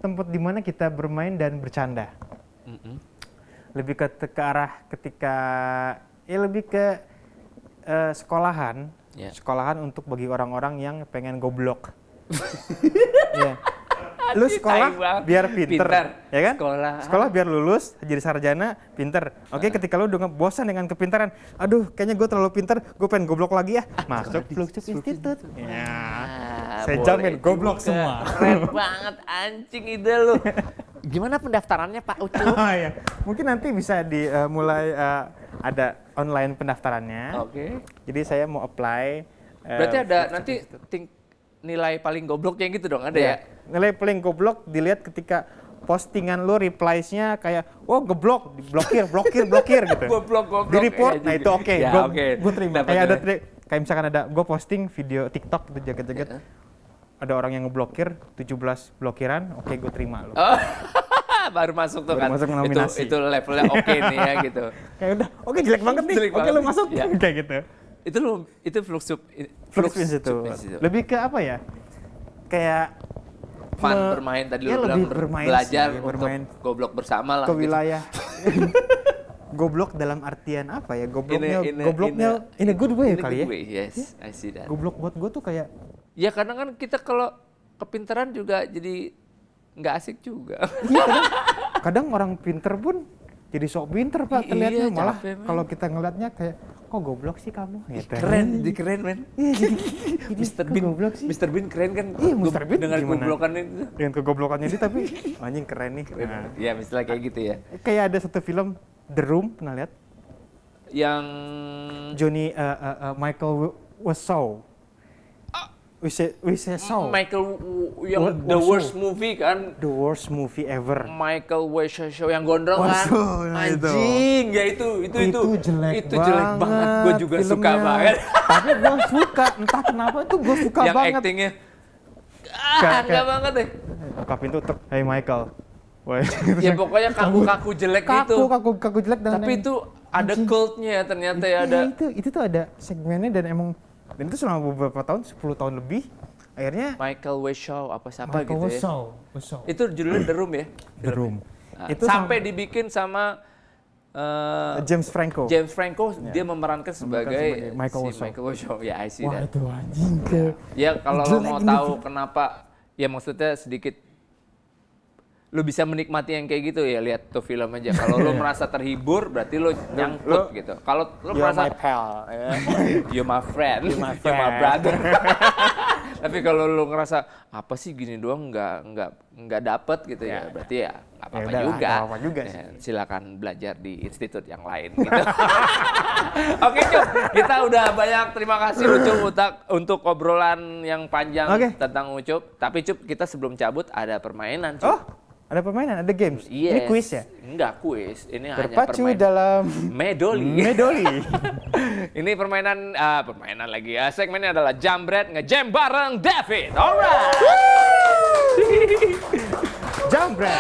tempat di mana kita bermain dan bercanda. Lebih ke arah ketika lebih ke sekolahan. Ya. Sekolahan untuk bagi orang-orang yang pengen goblok. Iya. Lu sekolah Tai banget. biar pinter, ya kan? Sekolah. Biar lulus jadi sarjana, pinter. Oke, ketika lu udah bosan dengan kepintaran, aduh kayaknya gue terlalu pinter, gue pengen goblok lagi ya. Masuk Fluxup Institute. Ya. Saya Boleh jamin goblok juga. semua. Keren banget anjing ide lu. Gimana pendaftarannya Pak Ucup? Oh, iya. Mungkin nanti bisa mulai ada online pendaftarannya. Oke. Jadi saya mau apply. Berarti ada nanti nilai paling gobloknya gitu dong, ada ya? Nilai paling goblok dilihat ketika postingan lu replies-nya kayak, wah geblok, blokir gitu. Goblok. Di report, Iya nah juga. itu oke. Ya, oke. Gue terima. Dapat Kayak ada nilai. kayak misalkan ada gue posting video TikTok gitu jaget-jaget. Ada orang yang ngeblokir 17 blokiran, oke gue terima lo. Oh, baru masuk tuh Baru kan. masuk nominasi. Itu levelnya oke nih ya gitu. Kayak udah, oke jelek banget nih. Jelek Oke banget. lu masuk. Ya. Kayak gitu. Itu Fluxup Institute. Lebih ke apa ya? Kayak fun bermain tadi ya lu bilang lebih bermain belajar sih, untuk bermain goblok bersama lah ke gitu. wilayah. Goblok dalam artian apa ya? Gobloknya in a good way in a kali good ya. way, yes, I see that. Goblok buat gue tuh kayak Ya kadang kan kita kalau kepintaran juga jadi nggak asik juga. iya, kadang orang pinter pun jadi sok pinter pak Iya, terlihatnya, malah capek, men. kalau kita ngeliatnya kayak kok goblok sih kamu gitu. Keren men. Iya, jadi Mr. kok Bean, goblok sih. Mr. Bean keren kan? Iya, Mr. Bean dengan gimana? goblokan itu. Dengan kegoblokannya dia tapi anjing keren nih. Nah, Ya misalnya kayak gitu ya. kayak ada satu film The Room, pernah lihat? Yang Johnny Michael Wiseau. Wiseau. Michael yang Wa- the Waso. worst movie kan? The worst movie ever. Michael Wiseau yang gondrong kan? Waso, ya itu. Anjing, ya itu jelek banget. Gue juga suka filmnya. banget. Tapi gue suka, entah kenapa itu gue suka Yang banget. actingnya Kayak- enggak banget deh. Buka pintu tek, hey Michael. Wah, Ya pokoknya kaku-kaku jelek gitu. kaku jelek dan Tapi itu ada cultnya ya ternyata ya ada. itu tuh ada segmennya dan emang dan itu selama beberapa tahun, 10 tahun lebih, akhirnya Michael Wiseau apa siapa Michael gitu ya. Wiseau. Itu judulnya The Room ya. The Room. Nah, Itu sampai dibikin sama James Franco. James Franco dia memerankan sebagai Michael si Michael Osho. Ya, I see Wah, that. itu anjing ke. Ya kalau lo jelek mau ini. tahu kenapa, ya maksudnya sedikit lo bisa menikmati yang kayak gitu ya, lihat tuh film aja. Kalau lo merasa terhibur berarti lo nyangkut gitu. Kalau lo You're merasa my pal. you're my friend, You're my you're my friend. brother. Tapi kalau lo ngerasa apa sih gini doang nggak dapet gitu ya, berarti ya nggak apa-apa udahlah, juga. nggak apa-apa juga Ya, silakan belajar di institut yang lain gitu. Oke Cup, kita udah banyak terima kasih Ucup untuk obrolan yang panjang Oke. tentang Ucup. Tapi Cup, kita sebelum cabut ada permainan Cup. Oh, ada permainan, ada games. Yes. Ini quiz ya? Enggak quiz, ini hanya Berpacu permainan. dalam Medoli. medoli. Ini permainan lagi. Segmennya adalah Jambret ngejam bareng David. Alright. Jambret.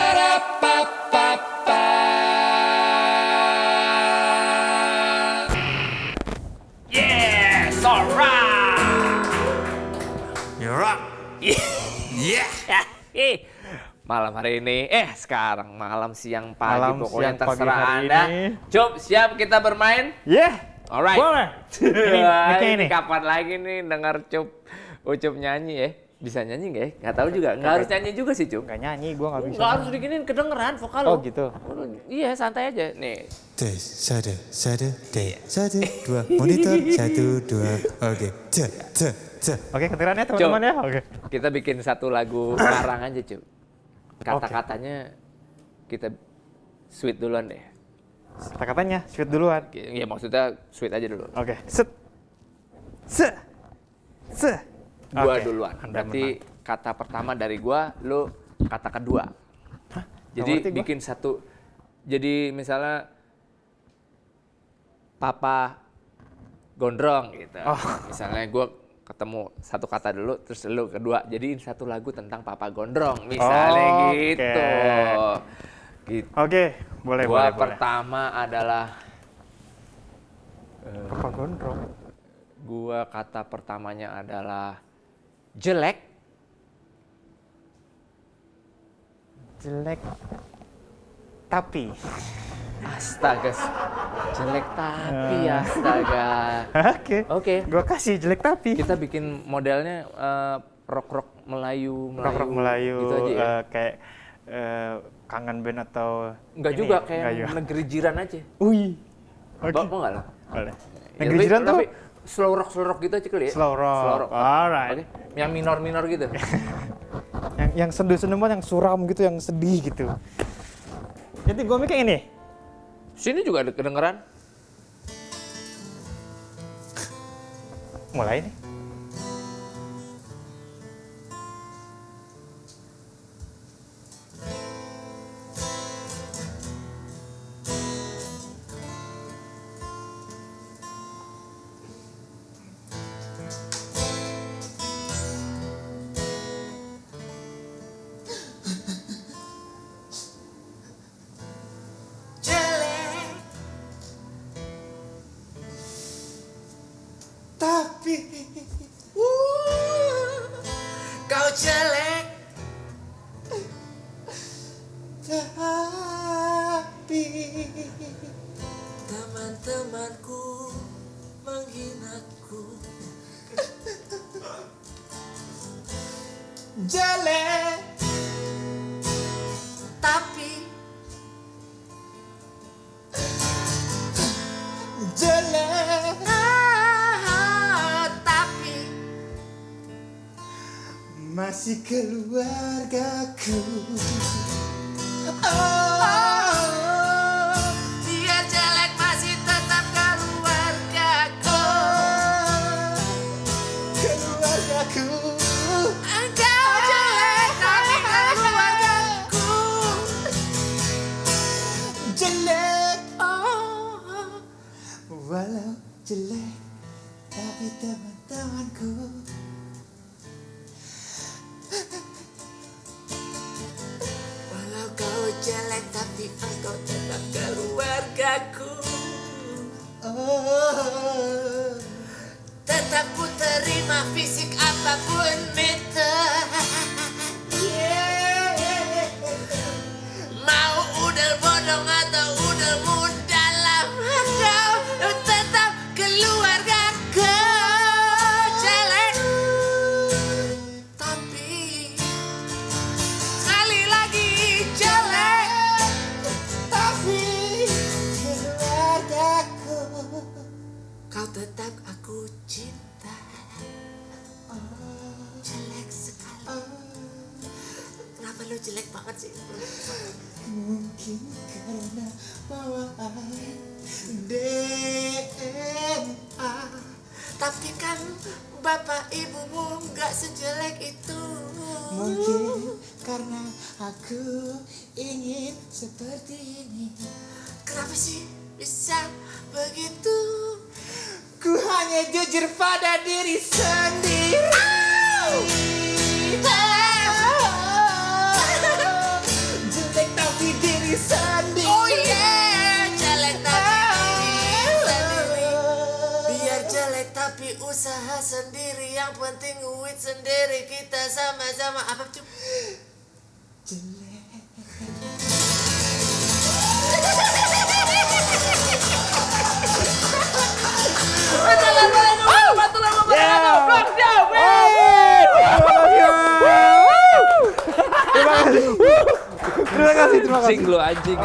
Yes, alright. You're up. Yeah. Malam hari ini, sekarang malam siang pagi Malam, pokoknya siang, pagi terserah hari Anda. ini. Cup, siap kita bermain? Yeah. Alright. Boleh. Ini kapan lagi nih dengar Ucup nyanyi ya? Bisa nyanyi nggak ya? Nggak tahu juga. Nggak harus nyanyi juga sih Cup. Gak nyanyi, gue gak bisa. Nggak harus diginin kedengeran vokal lo. Oh gitu. Iya santai aja. Nih. Tes, satu, dua, monitor, satu, dua, oke, Oke, kedengeran ya teman-teman ya. Oke. Kita bikin satu lagu karang aja Cup. Kata-katanya kita sweet duluan deh. Kata-katanya sweet duluan. Ya maksudnya sweet aja dulu. Oke. Set. Gua Oke, duluan. Anda Berarti kata pertama dari gua, lu kata kedua. Jadi ngerti gua. bikin satu. Jadi misalnya Papa Gondrong gitu. Oh. Misalnya gua ketemu satu kata dulu, terus lu kedua. Jadiin satu lagu tentang Papa Gondrong. Misalnya Oke. gitu. Oke, boleh, Gua boleh. pertama adalah Papa Gondrong. gua kata pertamanya adalah jelek. Jelek. Tapi. Astaga, jelek tapi astaga. Oke. Oke, Gue kasih jelek tapi. kita bikin modelnya rock Melayu, Rock Melayu. gitu aja ya. Kayak kangen band atau. Enggak ini juga ya? kayak Nggak juga. negeri jiran aja. Wih. Oke. Mau nggak lo? Boleh. Ya, Negeri Jiran tuh tapi slow rock gitu aja kali ya. Slow rock. Alright. Oke. Yang minor gitu. yang sendu-sendu banget, yang suram gitu, yang sedih gitu. Jadi gue mikir ini. Sini juga ada kedengeran. Mulai nih. Tapi, kau jelek. Tapi, teman-temanku menghinaku. Jelek. Tapi, jelek. Tapi masih keluargaku. Biar jelek masih tetap keluargaku. Keluargaku. Engkau jelek tapi keluargaku. Jelek. Walau jelek tapi teman-temanku. Walau kau jelek tapi engkau tetap keluargaku. Tetap ku terima fisik apapun beta. Mau udel bodong atau udel muda. Mungkin karena bawaan DNA. Tapi kan bapak ibumu gak sejelek itu. Mungkin karena aku ingin seperti ini. Kenapa sih bisa begitu? Ku hanya jujur pada diri sendiri. Jelek tapi diri sendiri. Oh yeah, jelek tapi diri sendiri. Biar jelek tapi usaha sendiri. Yang penting duit sendiri. Kita sama-sama apa cuy? Jelek. Terima kasih. Sing lo anjing.